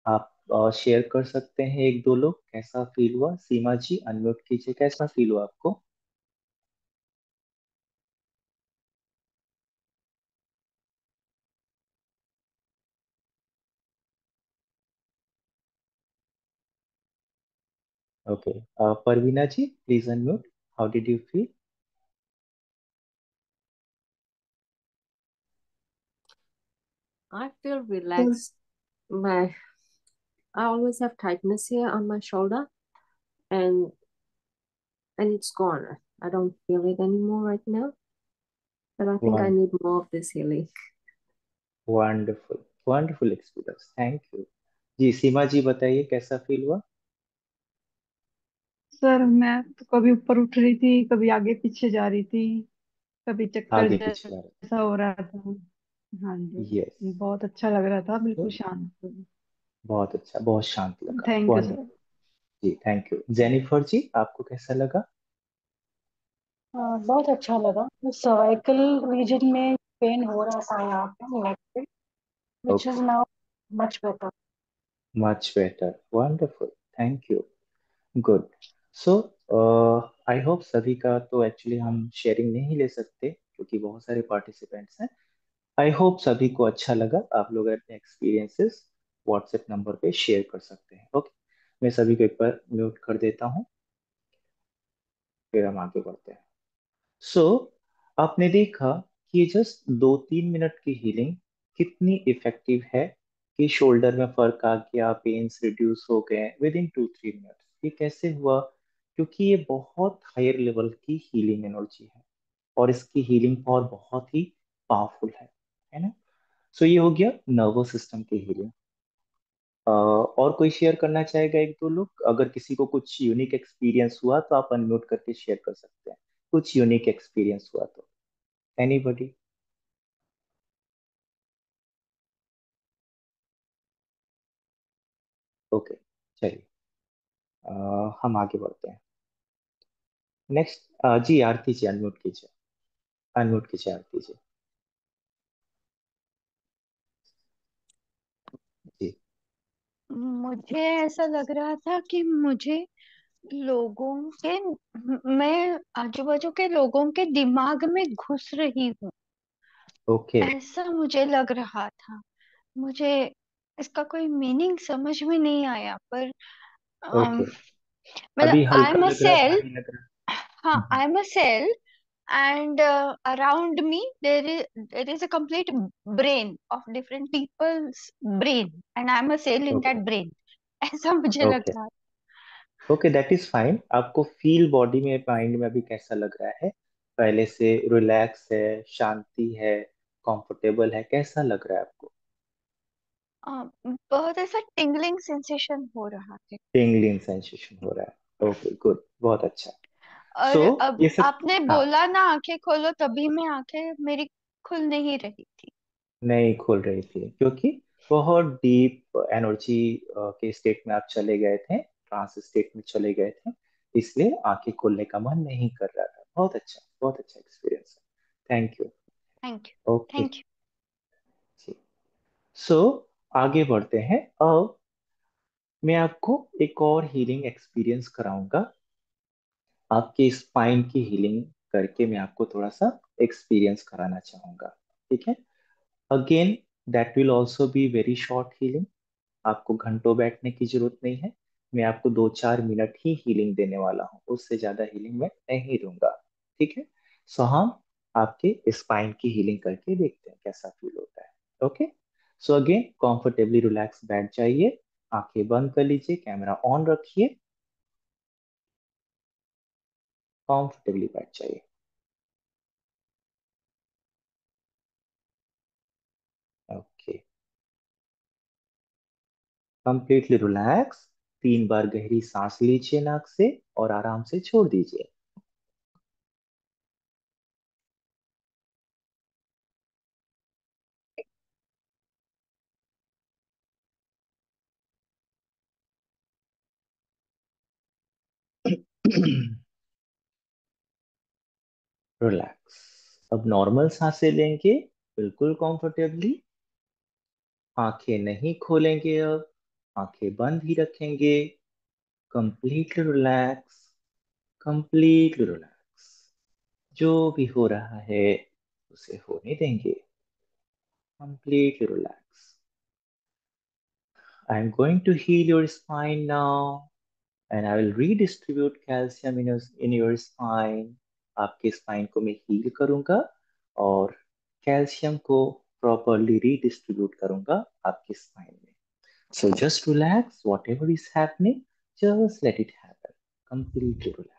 आप शेयर कर सकते हैं एक दो लोग, कैसा फील हुआ? सीमा जी अनम्यूट कीजिए, कैसा फील हुआ आपको? Okay, Parveena ji please unmute. How did you feel? I feel relaxed. My I always have tightness here on my shoulder, and it's gone. I don't feel it anymore right now. But I think I need more of this healing. Wonderful, wonderful experience, thank you. जी सीमा जी बताइए कैसा फील हुआ? सर मैं तो कभी ऊपर उठ रही थी, कभी आगे पीछे जा रही थी, कभी चक्कर आगे पीछे जा रहे? जैसा हो रहा था। हाँ यस। जी, बहुत अच्छा लग रहा था, बिल्कुल शांत। बहुत अच्छा, बहुत शांत लगा, थैंक यू सर। वंडरफुल। जी थैंक यू। जेनिफर जी आपको कैसा लगा? बहुत अच्छा लगा। सर्वाइकल रीजन में पेन हो रहा था यहाँ पे नेक पे, which is okay, now much better. Much better, wonderful, thank you, good. So I hope सभी का तो एक्चुअली हम शेयरिंग नहीं ले सकते क्योंकि बहुत सारे पार्टिसिपेंट्स हैं। आई होप सभी को अच्छा लगा। आप लोग अपने एक्सपीरियंसेस व्हाट्सएप नंबर पे शेयर कर सकते हैं। ओके, मैं सभी को एक बार म्यूट कर देता हूँ, फिर हम आगे बढ़ते हैं। सो आपने देखा कि जस्ट 2-3 मिनट की हीलिंग कितनी इफेक्टिव है, कि शोल्डर में फर्क आ गया, पेन्स रिड्यूस हो गए विद इन 2-3 मिनट्स। ये कैसे हुआ? क्योंकि ये बहुत हायर लेवल की हीलिंग एनर्जी है और इसकी हीलिंग पावर बहुत ही पावरफुल है ना? सो ये हो गया नर्वस सिस्टम की हीलिंग। और कोई शेयर करना चाहेगा एक दो लोग? अगर किसी को कुछ यूनिक एक्सपीरियंस हुआ तो आप अनम्यूट करके शेयर कर सकते हैं, कुछ यूनिक एक्सपीरियंस हुआ तो। एनीबॉडी? ओके, चलिए हम आगे बढ़ते हैं। नेक्स्ट जी आरती जी अनम्यूट कीजिए, अनम्यूट कीजिए आरती जी। जी। मुझे ऐसा लग रहा था कि मुझे लोगों के मैं आजू बाजू के लोगों के दिमाग में घुस रही हूँ, ओके। ऐसा मुझे लग रहा था। मुझे इसका कोई मीनिंग समझ में नहीं आया, पर ओके, मतलब अभी आई हल्का एम अ लग रहा है, सेल। भारी लग रहा हाँ, है? I am a cell, and around me there is a complete brain of different people's brain, and I'm a cell in okay, that brain. ऐसा मुझे लग ओके, रहा ओके, दैट इज फाइन। आपको फील बॉडी में, माइंड में अभी कैसा लग रहा है? पहले से रिलैक्स है, शांति है, कंफर्टेबल है, कैसा लग रहा है आपको? बहुत ऐसा टिंगलिंग सेंसेशन हो रहा है। टिंगलिंग सेंसेशन हो रहा है? ओके, गुड, बहुत अच्छा। सो और अब ये सब, आपने हाँ, बोला ना आंखें खोलो, तभी मैं आंखें मेरी खुल नहीं रही थी। नहीं खोल रही थी क्योंकि बहुत डीप एनर्जी के स्टेट में आप चले गए थे, ट्रांस स्टेट में चले गए थे, इसलिए आंखें खोलने का मन नहीं कर रहा था। बहुत अच्छा, बहुत अच्छा एक्सपीरियंस है, thank you. Thank you. Okay thank you. जी। सो आगे बढ़ते हैं। अब मैं आपको एक और हीलिंग एक्सपीरियंस कराऊंगा। आपके स्पाइन की हीलिंग करके मैं आपको थोड़ा सा एक्सपीरियंस कराना चाहूंगा, ठीक है? Again that will also be very short healing. आपको घंटों बैठने की जरूरत नहीं है। मैं आपको 2-4 मिनट ही हीलिंग देने वाला हूँ, उससे ज्यादा हीलिंग मैं नहीं दूंगा, ठीक है? सो हम आपके स्पाइन की हीलिंग करके देखते हैं कैसा फील होता है। Okay, so again comfortably relax बैठ जाइए, आंखें बंद कर लीजिए, कैमरा ऑन रखिए, कंफर्टेबली बैठ जाइए। Okay, completely relax. 3 बार गहरी सांस लीजिए नाक से और आराम से छोड़ दीजिए। रिलैक्स। अब नॉर्मल सांसें लेंगे, बिल्कुल कंफर्टेबली। आंखें नहीं खोलेंगे अब, आंखें बंद ही रखेंगे। Completely relax, completely relax. जो भी हो रहा है उसे होने देंगे। Completely relax. I am going to heal your spine now and I will redistribute calcium in your spine. आपके स्पाइन को मैं हील करूंगा और कैल्शियम को प्रॉपरली रीडिस्ट्रीब्यूट करूंगा आपके स्पाइन में। So just relax, whatever is happening, just let it happen. Completely relax.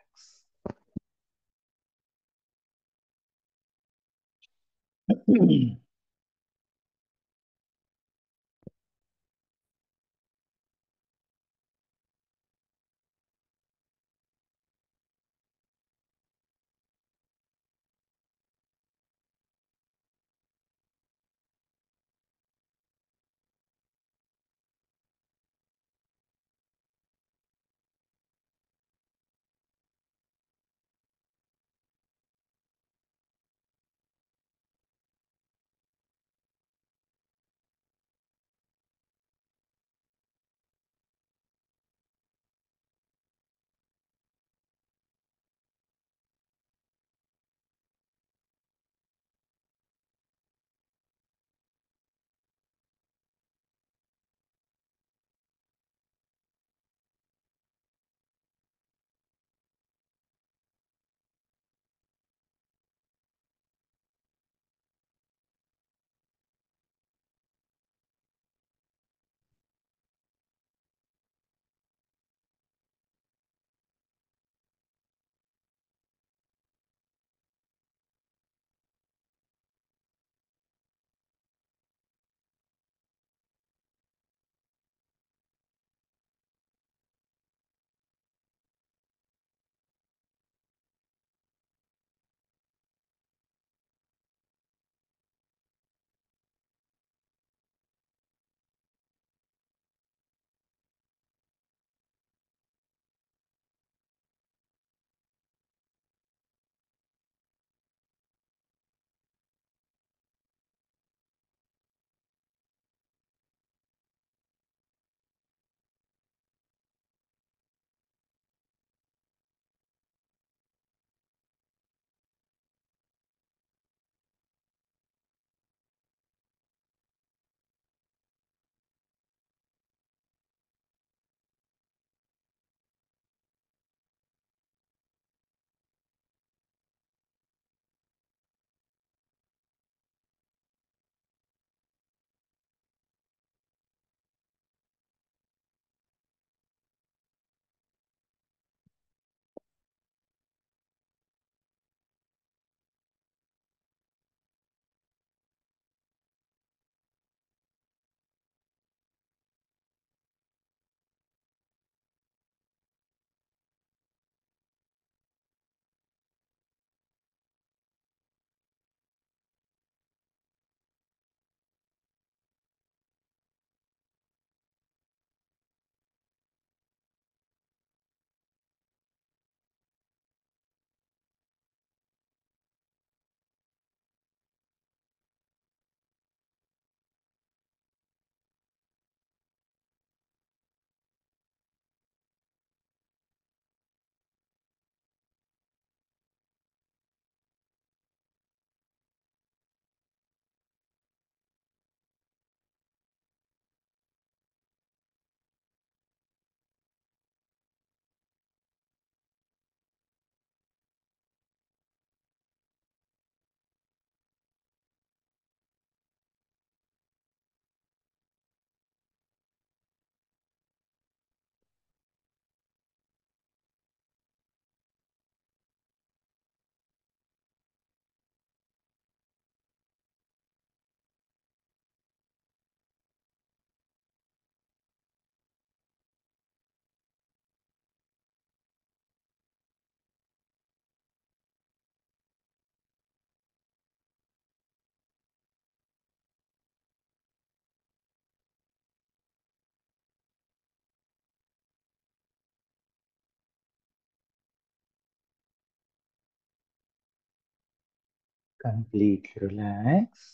Completely relax.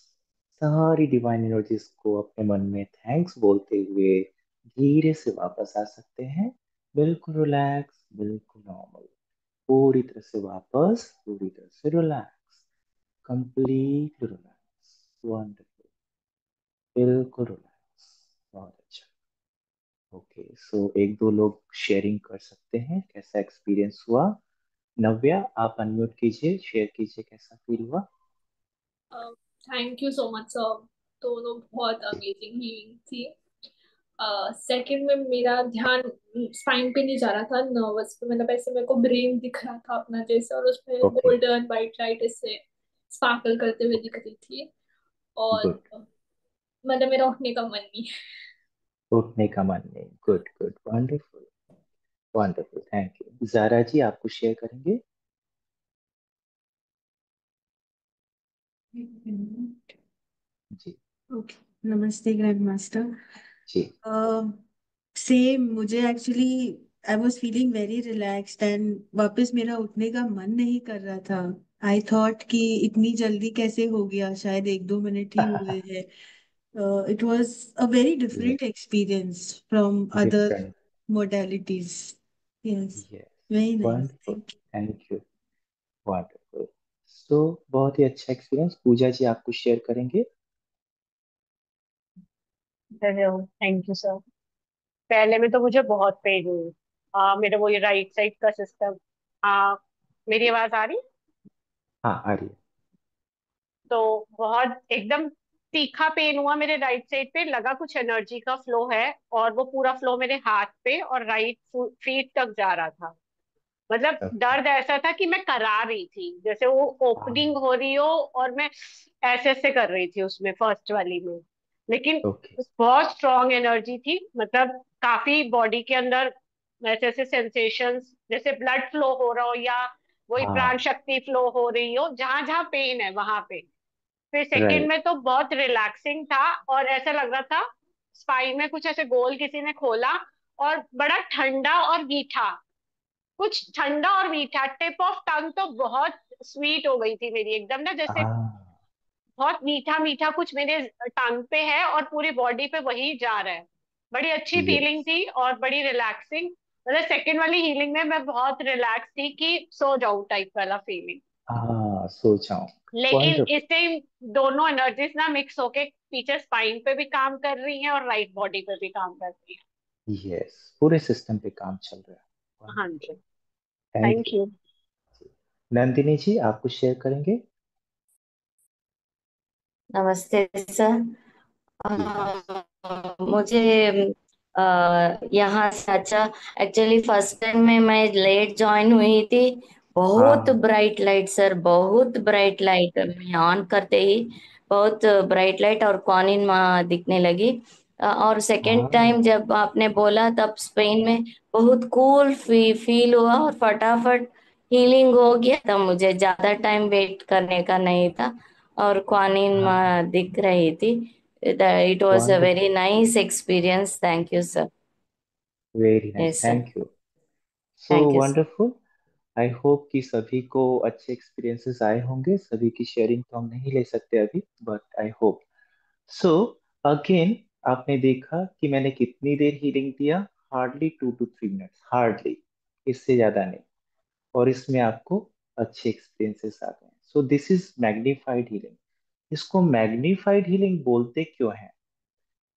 सारी डिवाइन एनर्जीज को अपने मन में थैंक्स बोलते हुए धीरे से वापस आ सकते हैं। बिल्कुल रिलैक्स, बिल्कुल नॉर्मल, पूरी तरह से वापस, पूरी तरह से रिलैक्स, कंप्लीट रिलैक्स। वंडरफुल, बिल्कुल रिलैक्स। बहुत अच्छा। ओके, सो एक दो लोग शेयरिंग कर सकते हैं कैसा एक्सपीरियंस हुआ। नव्या, आप अनम्यूट कीजिए, शेयर कीजिए कैसा फील हुआ। Thank you so much sir. दोनों बहुत जी। अमेजिंग हीलिंग थी। सेकंड में मेरा ध्यान स्पाइन पे नहीं जा रहा था, नर्वस पे, मतलब ऐसे मेरे को ब्रेन दिख रहा था अपना जैसे, और उसमें ओके। गोल्डन वाइट लाइट इससे स्पार्कल करते हुए दिख रही थी। और गुड। मतलब मेरा उठने का मन नहीं। उठने का मन नहीं। Good good, wonderful, wonderful, thank you. Zara ji, आप कुछ शेयर करेंगे? जी। ओके, नमस्ते ग्रैंड मास्टर। जी। सेम, मुझे actually I was feeling very relaxed and वापस मेरा उठने का मन नहीं कर रहा था। आई थॉट कि इतनी जल्दी कैसे हो गया, शायद एक दो मिनट ही हुए हैं। It was a very different experience from other different. Modalities. Yes, yes. Very nice, wonderful, thank thank you. Wonderful. So बहुत ही अच्छा एक्सपीरियंस। पूजा जी, आप कुछ शेयर करेंगे? Hello, thank you sir. पहले में तो मुझे बहुत पेन हुई। मेरे वो ये राइट साइड का सिस्टम। आ, मेरी आवाज आ रही? हाँ, आ रही है। तो बहुत एकदम तीखा पेन हुआ मेरे राइट साइड पे, लगा कुछ एनर्जी का फ्लो है। और वो पूरा फ्लो मेरे हाथ पे और राइट फीट तक जा रहा था। मतलब ओके। दर्द ऐसा था कि मैं करा रही थी, जैसे वो ओपनिंग हो रही हो और मैं ऐसे ऐसे कर रही थी उसमें फर्स्ट वाली में। लेकिन ओके। बहुत स्ट्रांग एनर्जी थी, मतलब काफी बॉडी के अंदर ऐसे ऐसे सेंसेशंस, जैसे ब्लड फ्लो हो रहा हो या वही प्राण हाँ। शक्ति फ्लो हो रही हो, जहां जहां पेन है वहां पे। फिर सेकंड राइट। में तो बहुत रिलैक्सिंग था, और ऐसा लग रहा था स्पाइन में कुछ ऐसे गोल किसी ने खोला, और बड़ा ठंडा और मीठा, कुछ ठंडा और मीठा। टिप ऑफ टंग तो बहुत स्वीट हो गई थी मेरी, एकदम ना जैसे हाँ। बहुत मीठा मीठा कुछ मेरे टंग पे है और पूरी बॉडी पे वही जा रहा है। बड़ी अच्छी यस। फीलिंग थी और बड़ी रिलैक्सिंग। मतलब सेकंड वाली हीलिंग में मैं बहुत रिलैक्स थी कि सो जाऊं टाइप वाला फीलिंग। हाँ, सोचाऊं। लेकिन वंडरफुल। इस टाइम दोनों एनर्जीज ना मिक्स होके पीछे स्पाइन पे भी काम कर रही हैं और राइट बॉडी पे भी काम कर रही यस, पूरे सिस्टम पे काम चल रहा है। हैं। हाँ वंडरफुल, जी। Thank thank you. You. Nandini ji, आप कुछ शेयर करेंगे? नमस्ते सर। जी। मुझे यहाँ से अच्छा, एक्चुअली फर्स्ट टाइम में मैं लेट ज्वाइन हुई थी। बहुत हाँ। ब्राइट लाइट सर, बहुत ब्राइट लाइट, मैं ऑन करते ही बहुत ब्राइट लाइट और कॉनिन दिखने लगी। और सेकेंड टाइम हाँ। जब आपने बोला तब स्पेन में बहुत कूल फील हुआ और फटाफट हीलिंग हो गया था। मुझे ज्यादा टाइम वेट करने का नहीं था और कॉनिन हाँ। दिख रही थी। It was a wonderful, very nice experience. Thank you, sir. Very nice, Yes, sir. Thank you. So Thank you, sir. Wonderful. I hope कि सभी को अच्छे एक्सपीरियंसेस आए होंगे। सभी की शेयरिंग तो हम नहीं ले सकते अभी, but I hope. So again, आपने देखा कि मैंने कितनी देर हीलिंग दिया। हार्डली 2 to 3 मिनट्स, हार्डली, इससे ज्यादा नहीं। और इसमें आपको अच्छे एक्सपीरियंसेस आ गए। सो दिस इज मैग्नीफाइड हीलिंग। इसको मैग्नीफाइड हीलिंग बोलते क्यों है?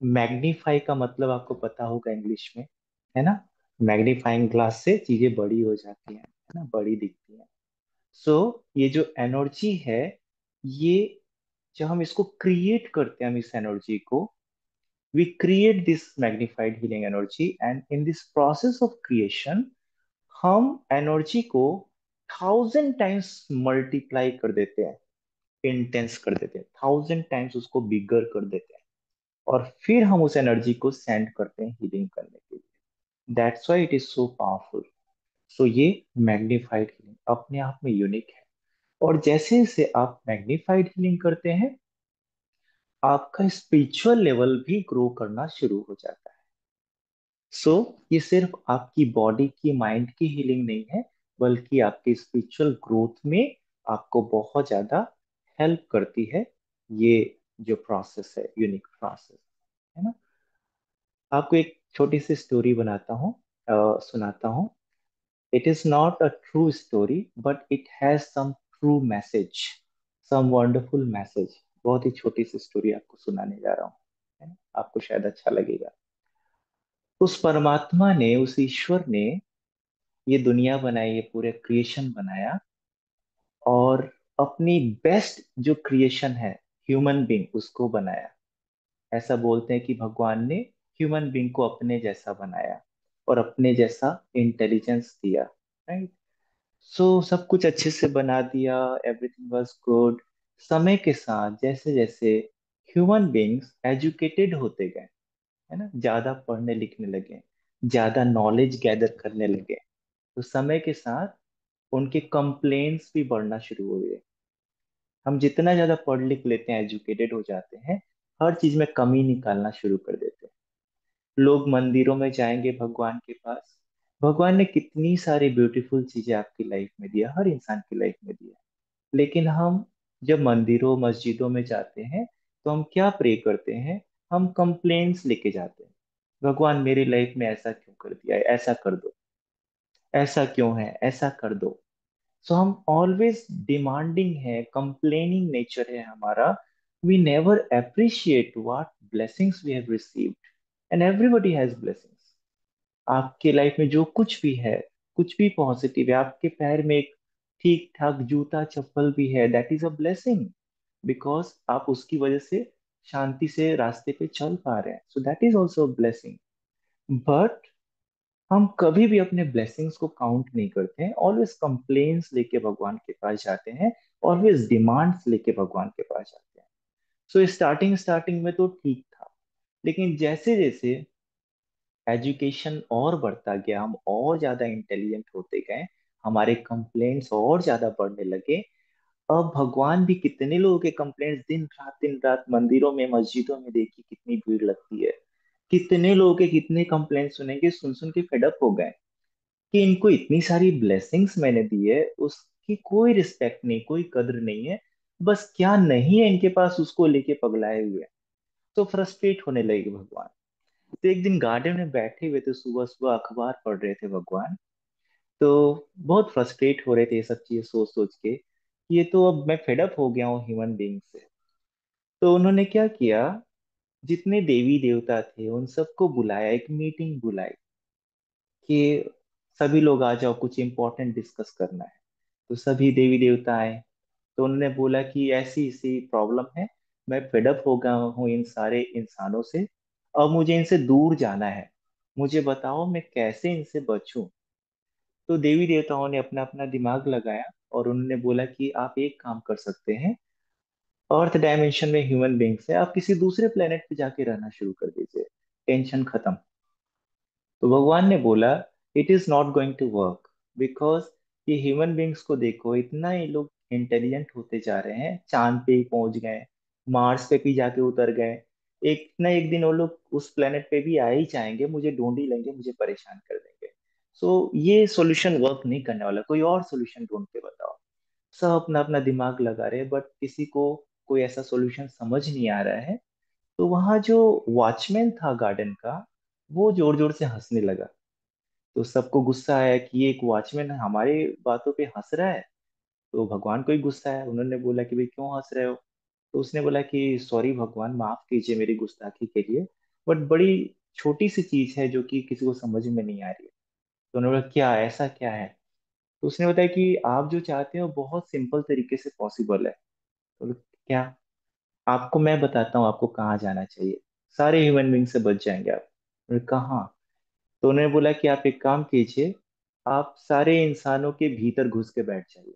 मैग्नीफाई का मतलब आपको पता होगा इंग्लिश में, है ना? मैग्नीफाइंग ग्लास से चीजें बड़ी हो जाती हैं, है ना, बड़ी दिखती हैं। सो ये जो एनर्जी है, ये जब हम इसको क्रिएट करते हैं, हम इस एनर्जी को, we create this magnified healing energy, and in this process of creation हम एनर्जी को 1000 टाइम्स मल्टीप्लाई कर देते हैं, इंटेंस कर देते हैं, 1000 टाइम्स उसको बिगर कर देते हैं। और फिर हम उस एनर्जी को सेंड करते हैं हीलिंग करने के लिए। That's why it is so powerful. So ये मैग्निफाइड हीलिंग अपने आप में यूनिक है। और जैसे जैसे आप मैग्निफाइड हीलिंग करते हैं, आपका स्पिरिचुअल लेवल भी ग्रो करना शुरू हो जाता है। सो ये सिर्फ आपकी बॉडी की, माइंड की हीलिंग नहीं है, बल्कि आपके स्पिरिचुअल ग्रोथ में आपको बहुत ज्यादा हेल्प करती है ये जो प्रोसेस है, यूनिक प्रोसेस, है ना। आपको एक छोटी सी स्टोरी बनाता हूँ, सुनाता हूँ। It is not a true story but it has some true message, some wonderful message. बहुत ही छोटी सी स्टोरी आपको सुनाने जा रहा हूँ, है ना? आपको शायद अच्छा लगेगा। उस परमात्मा ने, उस ईश्वर ने ये दुनिया बनाई, ये पूरे क्रिएशन बनाया, और अपनी बेस्ट जो क्रिएशन है, ह्यूमन बीइंग, उसको बनाया। ऐसा बोलते हैं कि भगवान ने ह्यूमन बीइंग को अपने जैसा बनाया और अपने जैसा इंटेलिजेंस दिया, राइट। सो सब कुछ अच्छे से बना दिया, एवरीथिंग वाज गुड। समय के साथ जैसे जैसे ह्यूमन बीइंग्स एजुकेटेड होते गए, है ना, ज्यादा पढ़ने लिखने लगे, ज्यादा नॉलेज गैदर करने लगे, तो समय के साथ उनके कंप्लेंट्स भी बढ़ना शुरू हो गए। हम जितना ज्यादा पढ़ लिख लेते हैं, एजुकेटेड हो जाते हैं, हर चीज में कमी निकालना शुरू कर देते हैं। लोग मंदिरों में जाएंगे भगवान के पास, भगवान ने कितनी सारी ब्यूटीफुल चीजें आपकी लाइफ में दिया, हर इंसान की लाइफ में दिया, लेकिन हम जब मंदिरों मस्जिदों में जाते हैं तो हम क्या प्रे करते हैं? हम कंप्लेंट्स लेके जाते हैं। भगवान मेरी लाइफ में ऐसा क्यों कर दिया है, ऐसा कर दो, ऐसा क्यों है, ऐसा कर दो। सो हम ऑलवेज डिमांडिंग है, कंप्लेनिंग नेचर है हमारा। We never appreciate what blessings we have received, and everybody has blessings. आपके लाइफ में जो कुछ भी है, कुछ भी पॉजिटिव है, आपके पैर में एक ठीक ठाक जूता चप्पल भी है, that is a blessing, because आप उसकी वजह से शांति से रास्ते पे चल पा रहे हैं, so that is also blessing. But हम कभी भी अपने ब्लेसिंग्स को काउंट नहीं करते हैं, ऑलवेज कंप्लेन्स लेके भगवान के पास जाते हैं, ऑलवेज डिमांड्स लेके भगवान के पास जाते हैं। सो स्टार्टिंग स्टार्टिंग में तो ठीक था, लेकिन जैसे जैसे एजुकेशन और बढ़ता गया, हम और ज्यादा इंटेलिजेंट होते गए, हमारे कंप्लेंट्स और ज्यादा बढ़ने लगे। अब भगवान भी, कितने लोगों के कंप्लेंट्स दिन रात मंदिरों में मस्जिदों में देखिए कितनी भीड़ लगती है, कितने लोगों के कितने कंप्लेंट सुनेंगे, सुन सुन के फेड अप हो गए कि इनको इतनी सारी ब्लेसिंग्स मैंने दी है, उसकी कोई रिस्पेक्ट नहीं, कोई कद्र नहीं है, बस क्या नहीं है इनके पास उसको लेके पगलाए हुए हैं। तो फ्रस्ट्रेट होने लगे भगवान। तो एक दिन गार्डन में बैठे हुए थे, सुबह सुबह अखबार पढ़ रहे थे भगवान, तो बहुत फ्रस्ट्रेट हो रहे थे ये सब चीजें सोच सोच के कि ये तो अब मैं फेडअप हो गया हूँ ह्यूमन बीइंग से। तो उन्होंने क्या किया, जितने देवी देवता थे उन सबको बुलाया, एक मीटिंग बुलाई कि सभी लोग आ जाओ, कुछ इंपॉर्टेंट डिस्कस करना है। तो सभी देवी देवता आए। तो उन्होंने बोला कि ऐसी ऐसी प्रॉब्लम है, मैं फेडअप हो गया हूँ इन सारे इंसानों से, अब मुझे इनसे दूर जाना है, मुझे बताओ मैं कैसे इनसे बचूं। तो देवी देवताओं ने अपना अपना दिमाग लगाया और उन्होंने बोला कि आप एक काम कर सकते हैं, अर्थ डायमेंशन में ह्यूमन बींग्स है, आप किसी दूसरे प्लेनेट पे जाके रहना शुरू कर दीजिए, टेंशन खत्म। तो भगवान ने बोला it is not going to work, because ये ह्यूमन बींग्स को देखो, इतना ये लोग इंटेलिजेंट होते जा रहे हैं, चांद पे ही पहुंच गए, मार्स पे भी जाके उतर गए, एक ना एक दिन वो लोग उस प्लेनेट पे भी आ ही जाएंगे, मुझे ढूंढ ही लेंगे, मुझे परेशान कर देंगे। सो ये सॉल्यूशन वर्क नहीं करने वाला, कोई और सॉल्यूशन ढूंढ के बताओ। सब अपना अपना दिमाग लगा रहे हैं, बट किसी को कोई ऐसा सॉल्यूशन समझ नहीं आ रहा है। तो वहां जो वॉचमैन था गार्डन का, वो जोर जोर से हंसने लगा। तो सबको गुस्सा आया कि ये एक वॉचमैन हमारे बातों पे हंस रहा है। तो भगवान को ही गुस्सा आया, उन्होंने बोला कि भाई क्यों हंस रहे हो। तो उसने बोला कि सॉरी भगवान, माफ कीजिए मेरी गुस्ताखी के लिए, बट बड़ी छोटी सी चीज है जो कि किसी को समझ में नहीं आ रही है। तो उन्होंने बोला क्या, ऐसा क्या है? तो उसने बताया कि आप जो चाहते हो बहुत सिंपल तरीके से पॉसिबल है। तो बोले, क्या? आपको मैं बताता हूँ आपको कहाँ जाना चाहिए, सारे ह्यूमन बींग से बच जाएंगे आप। बोले, कहाँ? तो उन्होंने बोला कि आप एक काम कीजिए, आप सारे इंसानों के भीतर घुस के बैठ जाइए,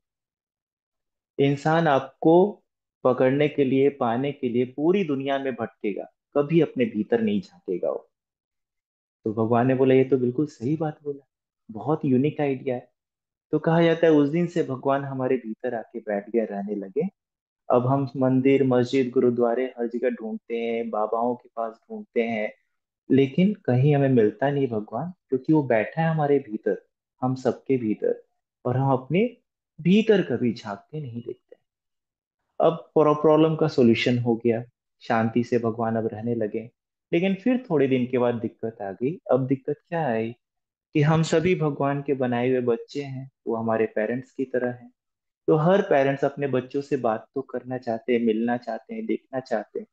इंसान आपको पकड़ने के लिए, पाने के लिए पूरी दुनिया में भटकेगा, कभी अपने भीतर नहीं झांकेगा वो। तो भगवान ने बोला ये तो बिल्कुल सही बात बोला, बहुत यूनिक आइडिया है। तो कहा जाता है उस दिन से भगवान हमारे भीतर आके बैठ गए, रहने लगे। अब हम मंदिर मस्जिद गुरुद्वारे हर जगह ढूंढते हैं, बाबाओं के पास ढूंढते हैं, लेकिन कहीं हमें मिलता नहीं भगवान, क्योंकि वो बैठा है हमारे भीतर, हम सबके भीतर, और हम अपने भीतर कभी झांक के नहीं देखते। अब प्रॉब्लम का सॉल्यूशन हो गया, शांति से भगवान अब रहने लगे। लेकिन फिर थोड़े दिन के बाद दिक्कत आ गई। अब दिक्कत क्या आई कि हम सभी भगवान के बनाए हुए बच्चे हैं, वो हमारे पेरेंट्स की तरह हैं। तो हर पेरेंट्स अपने बच्चों से बात तो करना चाहते हैं, मिलना चाहते हैं, देखना चाहते हैं।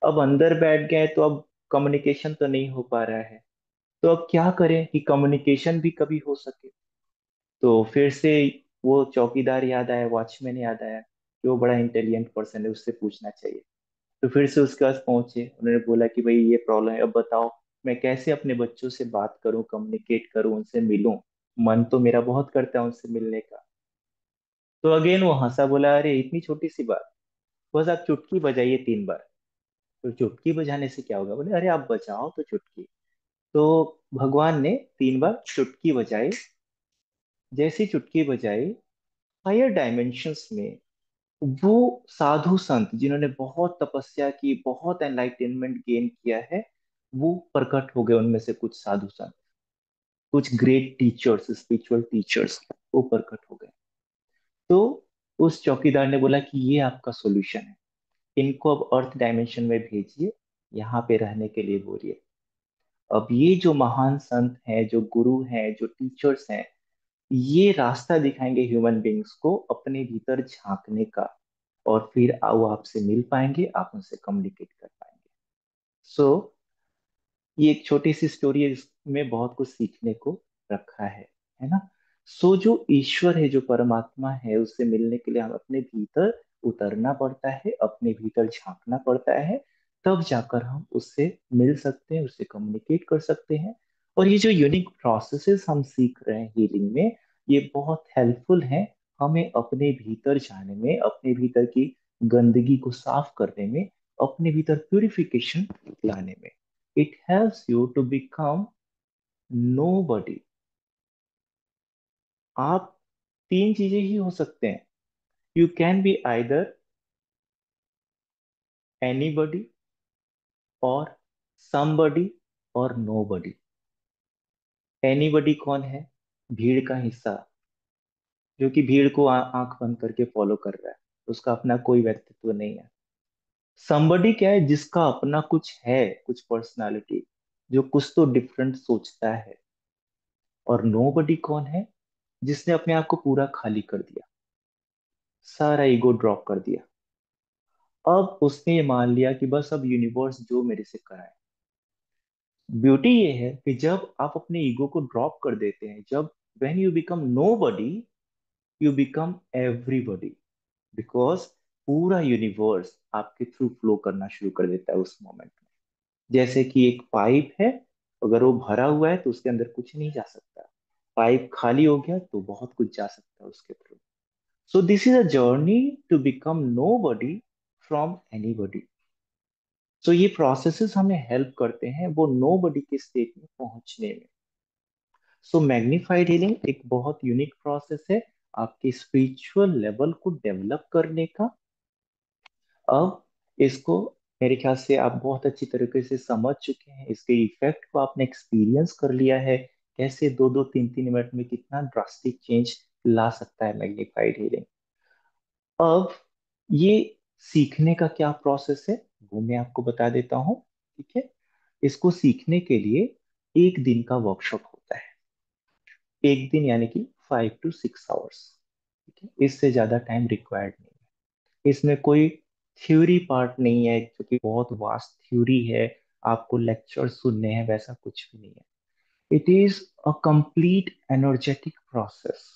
अब अंदर बैठ गए तो अब कम्युनिकेशन तो नहीं हो पा रहा है। तो अब क्या करें कि कम्युनिकेशन भी कभी हो सके। तो फिर से वो चौकीदार याद आया, वॉचमैन याद आया कि वो बड़ा इंटेलिजेंट पर्सन है, उससे पूछना चाहिए। तो फिर से उसके पास पहुंचे, उन्होंने बोला कि भाई ये प्रॉब्लम है, अब बताओ मैं कैसे अपने बच्चों से बात करूं, कम्युनिकेट करूं, उनसे मिलूं। मन तो मेरा बहुत करता है उनसे मिलने का। तो अगेन वो हंसा, बोला अरे इतनी छोटी सी बात, बस आप चुटकी बजाइए 3 बार। तो चुटकी बजाने से क्या होगा? बोले अरे आप बजाओ तो चुटकी। तो भगवान ने 3 बार चुटकी बजाई। जैसी चुटकी बजाई, हायर डायमेंशंस में वो साधु संत जिन्होंने बहुत तपस्या की, बहुत एनलाइटनमेंट गेन किया है, वो प्रकट हो गए। उनमें से कुछ साधु संत, कुछ ग्रेट टीचर्स, स्पिरिचुअल टीचर्स, वो प्रकट हो गए। तो उस चौकीदार ने बोला कि ये आपका सॉल्यूशन है, इनको अब अर्थ डायमेंशन में भेजिए, यहाँ पे रहने के लिए बोलिए। अब ये जो महान संत हैं, जो गुरु हैं, जो टीचर्स हैं, ये रास्ता दिखाएंगे ह्यूमन बींग्स को अपने भीतर झांकने का। और फिर वो आपसे मिल पाएंगे, आप उनसे कम्युनिकेट कर पाएंगे। सो ये एक छोटी सी स्टोरी है, जिसमें बहुत कुछ सीखने को रखा है ना। सो जो ईश्वर है, जो परमात्मा है, उससे मिलने के लिए हम अपने भीतर उतरना पड़ता है, अपने भीतर झांकना पड़ता है। तब जाकर हम उससे मिल सकते हैं, उससे कम्युनिकेट कर सकते हैं। और ये जो यूनिक प्रोसेसेस हम सीख रहे हैं हीलिंग में, ये बहुत हेल्पफुल है हमें अपने भीतर जाने में, अपने भीतर की गंदगी को साफ करने में, अपने भीतर प्यूरिफिकेशन लाने में। It helps you to become nobody. आप 3 चीजें ही हो सकते हैं। You can be either anybody, और समबडी, और नोबडी। एनीबडी कौन है? भीड़ का हिस्सा, जो कि भीड़ को आंख बंद करके फॉलो कर रहा है, उसका अपना कोई व्यक्तित्व नहीं है। समबडी क्या है? जिसका अपना कुछ है, कुछ पर्सनालिटी, जो कुछ तो डिफरेंट सोचता है। और नोबडी कौन है? जिसने अपने आप को पूरा खाली कर दिया, सारा ईगो ड्रॉप कर दिया। अब उसने ये मान लिया कि बस अब यूनिवर्स जो मेरे से कराए। ब्यूटी ये है कि जब आप अपने ईगो को ड्रॉप कर देते हैं, जब when you become nobody, you become everybody. Because पूरा यूनिवर्स आपके थ्रू फ्लो करना शुरू कर देता है उस मोमेंट में। जैसे कि एक पाइप है, अगर वो भरा हुआ है तो उसके अंदर कुछ नहीं जा सकता। पाइप खाली हो गया तो बहुत कुछ जा सकता है उसके थ्रू। So this is a journey to become nobody from anybody. So ये प्रोसेसेस हमें हेल्प करते हैं वो नोबडी के स्टेट में पहुंचने में। सो मैग्निफाइड हीलिंग एक बहुत यूनिक प्रोसेस है आपके स्पिरिचुअल लेवल को डेवलप करने का। अब इसको मेरे ख्याल से आप बहुत अच्छी तरीके से समझ चुके हैं, इसके इफेक्ट को आपने एक्सपीरियंस कर लिया है, कैसे 2-2 3-3 मिनट में कितना ड्रास्टिक चेंज ला सकता है मैग्निफाइड हीलिंग। अब ये सीखने का क्या प्रोसेस है, वो मैं आपको बता देता हूँ। ठीक है, इसको सीखने के लिए 1 दिन का वर्कशॉप होता है। 1 दिन यानी कि 5 to 6 आवर्स। ठीक है, इससे ज्यादा टाइम रिक्वायर्ड नहीं है। इसमें कोई थ्योरी पार्ट नहीं है जो कि बहुत वास्ट थ्योरी है, आपको लेक्चर सुनने हैं, वैसा कुछ भी नहीं है। It is a complete energetic process.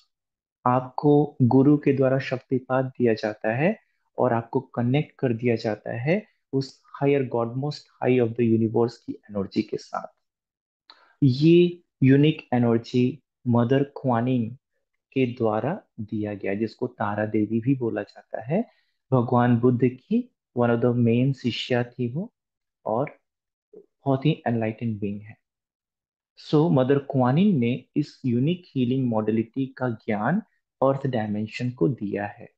आपको गुरु के द्वारा शक्तिपात दिया जाता है, और आपको कनेक्ट कर दिया जाता है उस higher God, most high of the universe की एनर्जी के साथ। ये यूनिक एनर्जी मदर क्वानिंग के द्वारा दिया गया, जिसको तारा देवी भी बोला जाता है। भगवान बुद्ध की वन ऑफ द मेन शिष्या थी वो, और बहुत ही एनलाइटेंड बीइंग है। सो मदर क्वानिन ने इस यूनिक हीलिंग मॉडलिटी का ज्ञान अर्थ डायमेंशन को दिया है।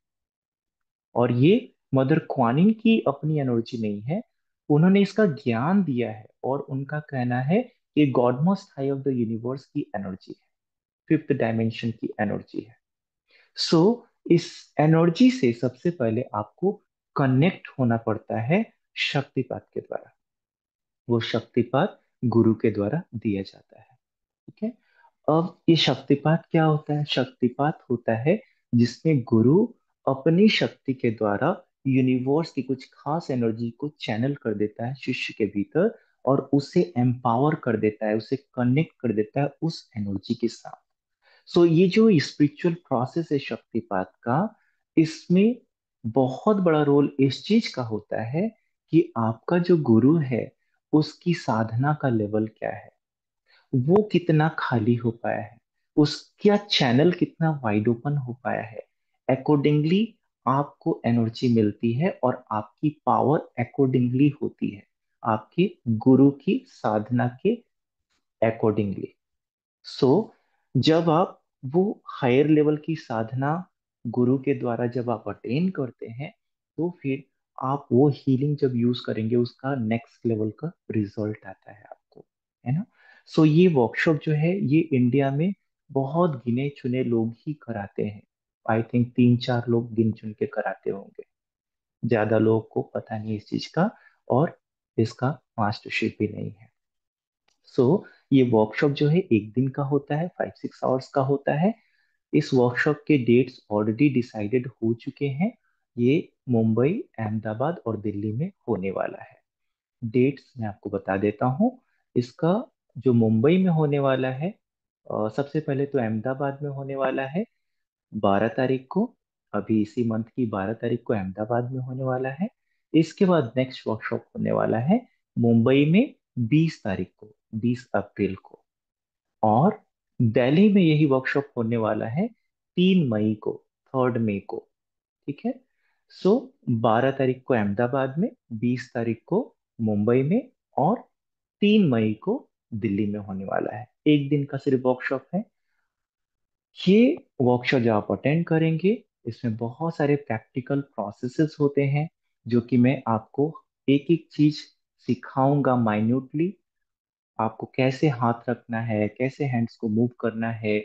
और ये मदर क्वानिन की अपनी एनर्जी नहीं है, उन्होंने इसका ज्ञान दिया है, और उनका कहना है कि God most high of the universe की एनर्जी है, 5th डायमेंशन की एनर्जी है। सो इस एनर्जी से सबसे पहले आपको कनेक्ट होना पड़ता है शक्तिपात के द्वारा। वो शक्तिपात गुरु के द्वारा दिया जाता है। ठीक है। अब ये शक्तिपात क्या होता है? शक्तिपात होता है जिसमें गुरु अपनी शक्ति के द्वारा यूनिवर्स की कुछ खास एनर्जी को चैनल कर देता है शिष्य के भीतर, और उसे एम्पावर कर देता है, उसे कनेक्ट कर देता है उस एनर्जी के साथ। सो ये जो स्पिरिचुअल प्रोसेस है शक्तिपात का, इसमें बहुत बड़ा रोल इस चीज का होता है कि आपका जो गुरु है उसकी साधना का लेवल क्या है, वो कितना खाली हो पाया है, उसका चैनल कितना वाइड ओपन हो पाया है। अकॉर्डिंगली आपको एनर्जी मिलती है और आपकी पावर अकॉर्डिंगली होती है, आपके गुरु की साधना के अकॉर्डिंगली। सो जब आप वो हायर लेवल की साधना गुरु के द्वारा जब आप अटेन करते हैं, तो फिर आप वो हीलिंग जब यूज करेंगे उसका नेक्स्ट लेवल का रिजल्ट आता है आपको, है ना। सो ये वर्कशॉप जो है ये इंडिया में बहुत गिने चुने लोग ही कराते हैं। आई थिंक 3-4 लोग गिन चुन के कराते होंगे, ज्यादा लोगों को पता नहीं इस चीज का, और इसका मास्टरशिप भी नहीं है। सो ये वर्कशॉप जो है एक दिन का होता है, 5-6 आवर्स का होता है। इस वर्कशॉप के डेट्स ऑलरेडी डिसाइडेड हो चुके हैं। ये मुंबई, अहमदाबाद और दिल्ली में होने वाला है। डेट्स मैं आपको बता देता हूँ। इसका जो मुंबई में होने वाला है, सबसे पहले तो अहमदाबाद में होने वाला है 12 तारीख को। अभी इसी मंथ की 12 तारीख को अहमदाबाद में होने वाला है। इसके बाद नेक्स्ट वर्कशॉप होने वाला है मुंबई में 20 तारीख को, 20 अप्रैल को। और दिल्ली में यही वर्कशॉप होने वाला है 3 मई को, 3 मई को। ठीक है। सो 12 तारीख को अहमदाबाद में, 20 तारीख को मुंबई में, और 3 मई को दिल्ली में होने वाला है। एक दिन का सिर्फ वर्कशॉप है। ये वर्कशॉप जो आप अटेंड करेंगे, इसमें बहुत सारे प्रैक्टिकल प्रोसेसेस होते हैं, जो कि मैं आपको एक एक चीज सिखाऊंगा माइन्यूटली। आपको कैसे हाथ रखना है, कैसे हैंड्स को मूव करना है,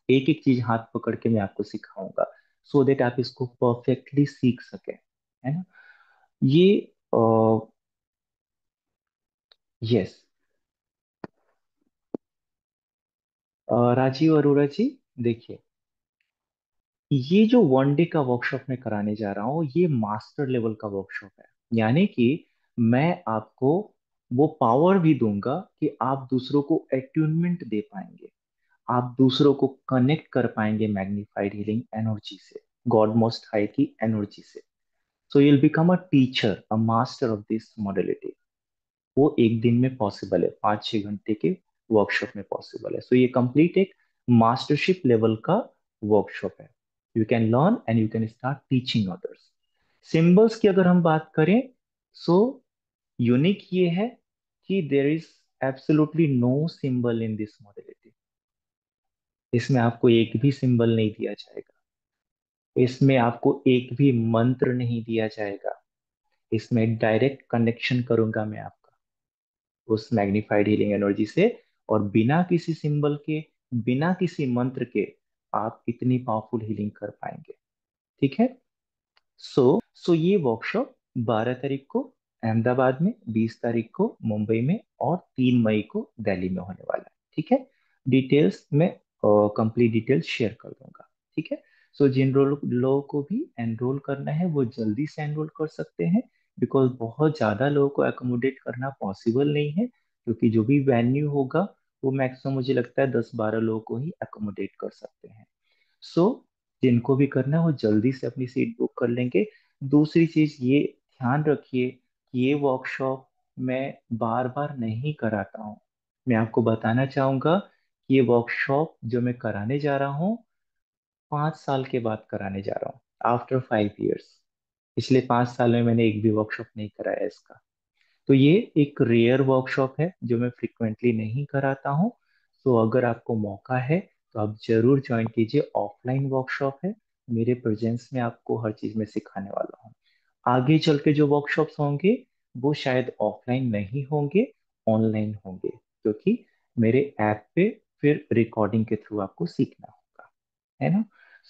एक एक चीज हाथ पकड़ के मैं आपको सिखाऊंगा, सो देट आप इसको परफेक्टली सीख सकें, है ना। ये यस, राजीव अरोड़ा जी, देखिए, ये जो 1 डे का वर्कशॉप मैं कराने जा रहा हूँ ये मास्टर लेवल का वर्कशॉप है। यानी कि मैं आपको वो पावर भी दूंगा कि आप दूसरों को अट्यूनमेंट दे पाएंगे, आप दूसरों को कनेक्ट कर पाएंगे मैग्निफाइड हीलिंग एनर्जी से, गॉड मोस्ट हाई की एनर्जी से। So you will become a teacher, a master of this modality. वो एक दिन में पॉसिबल है, 5-6 घंटे के वर्कशॉप में पॉसिबल है। सो ये कंप्लीट एक मास्टरशिप लेवल का वर्कशॉप है। You can learn and you can start teaching others. Symbols की अगर हम बात करें, सो यूनिक ये है कि there is absolutely no symbol in this modality. इसमें आपको एक भी सिंबल नहीं दिया जाएगा, इसमें आपको एक भी मंत्र नहीं दिया जाएगा। इसमें डायरेक्ट कनेक्शन करूंगा मैं आपका उस मैग्निफाइड हीलिंग एनर्जी से, और बिना किसी सिंबल के, बिना किसी मंत्र के आप इतनी पावरफुल हीलिंग कर पाएंगे। ठीक है। सो ये वर्कशॉप 12 तारीख को अहमदाबाद में, 20 तारीख को मुंबई में, और 3 मई को दिल्ली में होने वाला है। ठीक है। डिटेल्स में कंप्लीट डिटेल्स शेयर कर दूंगा। ठीक है। सो जिन लोगों को भी एनरोल करना है वो जल्दी से एनरोल कर सकते हैं, बिकॉज बहुत ज़्यादा लोगों को एकोमोडेट करना पॉसिबल नहीं है, क्योंकि जो भी वेन्यू होगा वो मैक्सिमम मुझे लगता है 10-12 लोगों को ही एकोमोडेट कर सकते हैं। सो जिनको भी करना है वो जल्दी से अपनी सीट बुक कर लेंगे। दूसरी चीज ये ध्यान रखिए कि ये वर्कशॉप मैं बार बार नहीं कराता हूँ। मैं आपको बताना चाहूंगा कि ये वर्कशॉप जो मैं कराने जा रहा हूँ 5 साल के बाद कराने जा रहा हूँ, आफ्टर 5 इयर्स। पिछले 5 साल में मैंने एक भी वर्कशॉप नहीं कराया इसका। तो ये एक रेयर वर्कशॉप है जो मैं फ्रिक्वेंटली नहीं कराता हूँ। तो अगर आपको मौका है तो आप जरूर ज्वाइन कीजिए। ऑफलाइन वर्कशॉप है, मेरे प्रेजेंस में आपको हर चीज में सिखाने वाला हूँ। आगे चल के जो वर्कशॉप्स होंगे वो शायद ऑफलाइन नहीं होंगे, ऑनलाइन होंगे, क्योंकि मेरे ऐप पे फिर रिकॉर्डिंग के थ्रू आपको सीखना होगा, है ना।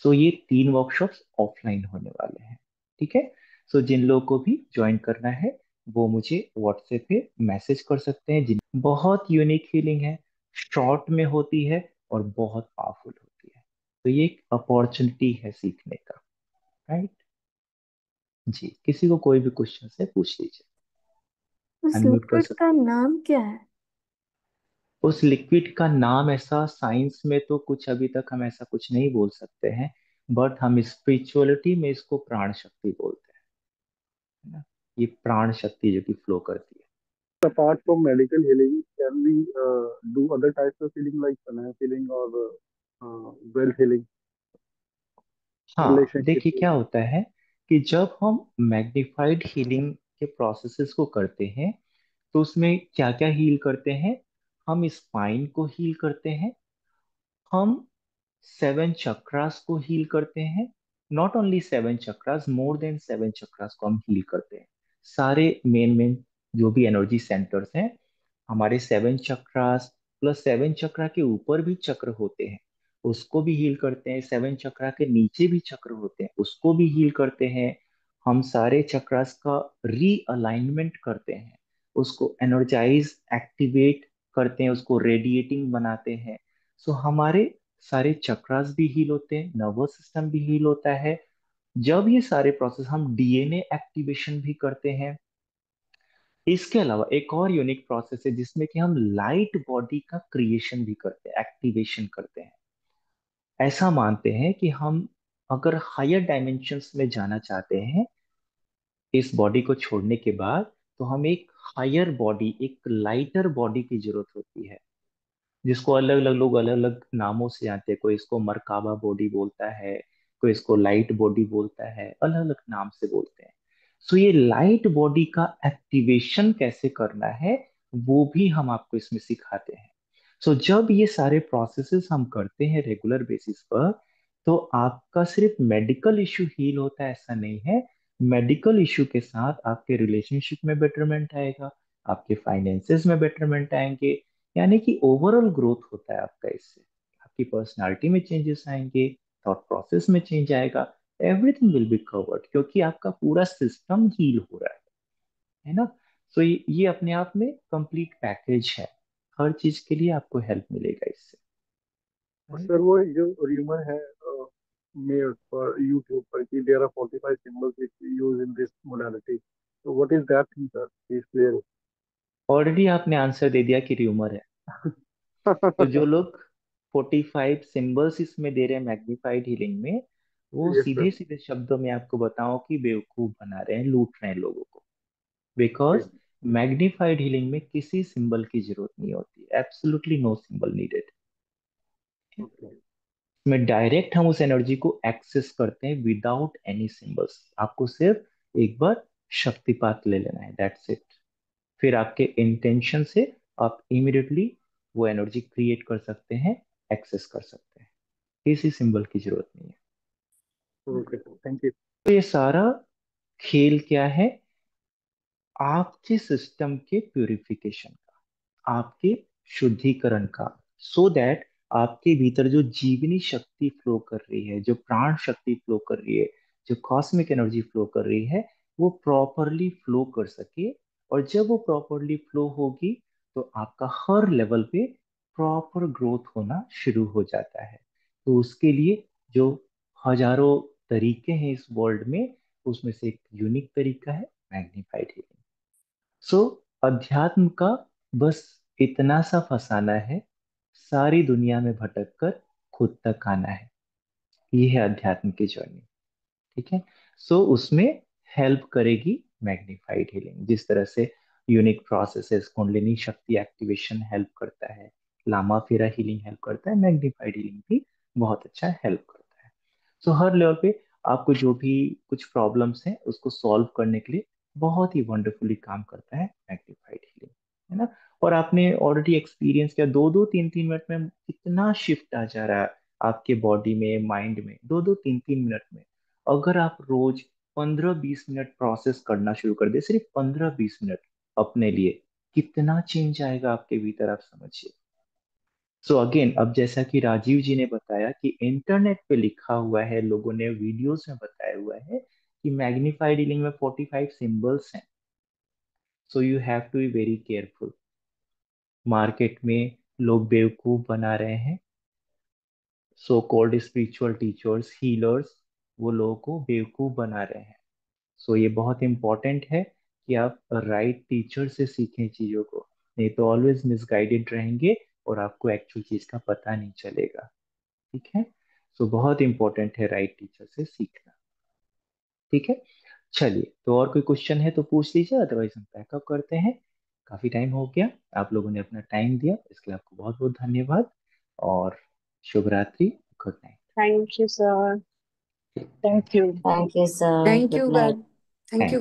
सो ये 3 वर्कशॉप्स ऑफलाइन होने वाले हैं। ठीक है। सो जिन लोगों को भी ज्वाइन करना है वो मुझे व्हाट्सएप पे मैसेज कर सकते हैं। जिन बहुत यूनिक फीलिंग है, शॉर्ट में होती है और बहुत पावरफुल होती है। तो ये एक अपॉर्चुनिटी है सीखने का। राइट जी, किसी को कोई भी क्वेश्चन है पूछ लीजिए, उस अनम्यूट कर लिक्विड का सकते हैं। नाम क्या है? उस लिक्विड का नाम ऐसा साइंस में तो कुछ अभी तक हम ऐसा कुछ नहीं बोल सकते हैं, बट हम स्पिरिचुअलिटी में इसको प्राण शक्ति बोलते हैं, है ना। ये प्राण शक्ति जो कि फ्लो करती है। Apart from medical healing, can we do other types of healing like finance healing or wealth healing, हाँ relationship देखिए क्या healing? होता है कि जब हम मैग्नीफाइड हीलिंग के प्रोसेसेस को करते हैं तो उसमें क्या क्या हील करते हैं। हम स्पाइन को हील करते हैं, हम 7 चक्रास को हील करते हैं। Not only 7 chakras, more than 7 chakras को हम हील करते हैं। सारे मेन मेन जो भी एनर्जी सेंटर्स हैं हमारे 7 चक्रास, प्लस 7 चक्रा के ऊपर भी चक्र होते हैं उसको भी हील करते हैं। 7 चक्रा के नीचे भी चक्र होते हैं उसको भी हील करते हैं। हम सारे चक्रास का रीअलाइनमेंट करते हैं, उसको एनर्जाइज एक्टिवेट करते हैं, उसको रेडिएटिंग बनाते हैं। सो हमारे सारे चक्रास भी हील होते हैं, नर्वस सिस्टम भी हील होता है। जब ये सारे प्रोसेस हम डीएनए एक्टिवेशन भी करते हैं। इसके अलावा एक और यूनिक प्रोसेस है जिसमें कि हम लाइट बॉडी का क्रिएशन भी करते हैं, एक्टिवेशन करते हैं। ऐसा मानते हैं कि हम अगर हायर डायमेंशंस में जाना चाहते हैं इस बॉडी को छोड़ने के बाद, तो हम एक हायर बॉडी, एक लाइटर बॉडी की जरूरत होती है, जिसको अलग अलग लोग अलग अलग नामों से जानते हैं। कोई इसको मरकाबा बॉडी बोलता है, कोई इसको लाइट बॉडी बोलता है, अलग अलग नाम से बोलते हैं। सो ये लाइट बॉडी का एक्टिवेशन कैसे करना है वो भी हम आपको इसमें सिखाते हैं। सो जब ये सारे प्रोसेसेस हम करते हैं रेगुलर बेसिस पर, तो आपका सिर्फ मेडिकल इशू हील होता है ऐसा नहीं है। मेडिकल इशू के साथ आपके रिलेशनशिप में बेटरमेंट आएगा, आपके फाइनेंसेस में बेटरमेंट आएंगे, यानी कि ओवरऑल ग्रोथ होता है आपका इससे। आपकी पर्सनालिटी में चेंजेस आएंगे, थॉट प्रोसेस में चेंज आएगा, एवरीथिंग विल बी कवर्ड क्योंकि आपका पूरा सिस्टम हील हो रहा है ना। सो ये अपने आप में कंप्लीट पैकेज है, हर चीज के लिए आपको हेल्प मिलेगा इससे। और राइट। सर वो जो रूमर है मेयर पर यूट्यूब पर कि there are 45 symbols which we use in this modality. So what is that thing, sir? Please clear already आपने आंसर दे दिया कि र्यूमर है। तो जो it. लोग 45 सिंबल्स इसमें दे रहे हैं मैग्नीफाइड हीलिंग में, वो Yes, sir. सीधे सीधे शब्दों में आपको बताओ कि बेवकूफ बना रहे हैं, लूट रहे हैं लोगों को। Okay. बिकॉज मैग्नीफाइड हीलिंग में किसी सिंबल की जरूरत नहीं होती, absolutely no symbol needed. Okay. इसमें डायरेक्ट हम उस एनर्जी को एक्सेस करते हैं विदाउट एनी सिंबल्स। आपको सिर्फ एक बार शक्तिपात ले लेना है, दैट्स इट। फिर आपके इंटेंशन से आप इमिडिएटली वो एनर्जी क्रिएट कर सकते हैं, एक्सेस कर सकते हैं, किसी सिंबल की जरूरत नहीं है। Okay, sir. Thank you. तो ये सारा खेल क्या है, आपके सिस्टम के प्यूरिफिकेशन का, आपके शुद्धिकरण का, सो दैट आपके भीतर जो जीवनी शक्ति फ्लो कर रही है, जो प्राण शक्ति फ्लो कर रही है, जो कॉस्मिक एनर्जी फ्लो कर रही है, वो प्रॉपरली फ्लो कर सके। और जब वो प्रॉपरली फ्लो होगी तो आपका हर लेवल पे प्रॉपर ग्रोथ होना शुरू हो जाता है। तो उसके लिए जो हजारों तरीके हैं इस वर्ल्ड में, उसमें से एक यूनिक तरीका है मैग्नीफाइड हीलिंग। सो अध्यात्म का बस इतना सा फसाना है, सारी दुनिया में भटक कर खुद तक आना है। ये है अध्यात्म की जर्नी। ठीक है। सो उसमें हेल्प करेगी मैग्नीफाइड हीलिंग। जिस तरह से यूनिक प्रोसेसेस, कुंडलिनी शक्ति एक्टिवेशन हेल्प करता है, लामा फेरा हीलिंग हेल्प करता है, मैग्नीफाइड हीलिंग भी बहुत अच्छा हेल्प करता है। सो हर लेवल पे आपको जो भी कुछ प्रॉब्लम्स हैं उसको सॉल्व करने के लिए बहुत ही वंडरफुली काम करता है मैग्नीफाइड हीलिंग, है ना। और आपने ऑलरेडी एक्सपीरियंस किया, 2-2 3-3 मिनट में कितना शिफ्ट आ जा रहा है आपके बॉडी में, माइंड में, 2-2 3-3 मिनट में। अगर आप रोज 15-20 मिनट प्रोसेस करना शुरू कर दे, सिर्फ 15-20 मिनट अपने लिए, कितना चेंज आएगा आपके भीतर आप समझिए। सो अगेन, अब जैसा कि राजीव जी ने बताया कि इंटरनेट पे लिखा हुआ है, लोगों ने वीडियोस में बताया हुआ है कि मैग्नीफाइड रीडिंग में 45 सिंबल्स हैं, so you have to be very careful. Market में लोग बेवकूफ बना रहे हैं, so called spiritual teachers, healers, वो लोगों को बेवकूफ बना रहे हैं। सो ये बहुत इंपॉर्टेंट है कि आप राइट टीचर से सीखें चीजों को, नहीं तो ऑलवेज मिसगाइडेड रहेंगे और आपको एक्चुअल चीज का पता नहीं चलेगा। ठीक है, सो बहुत इंपॉर्टेंट है राइट टीचर से सीखना। ठीक है, चलिए, तो और कोई क्वेश्चन है तो पूछ लीजिए, अदरवाइज हम पैकअप करते हैं। काफी टाइम हो गया, आप लोगों ने अपना टाइम दिया, इसके लिए आपको बहुत बहुत धन्यवाद, और शुभ रात्रि, good night. Thank you sir. Thank you. Thank you sir, Thank good you, night. God. Thank you.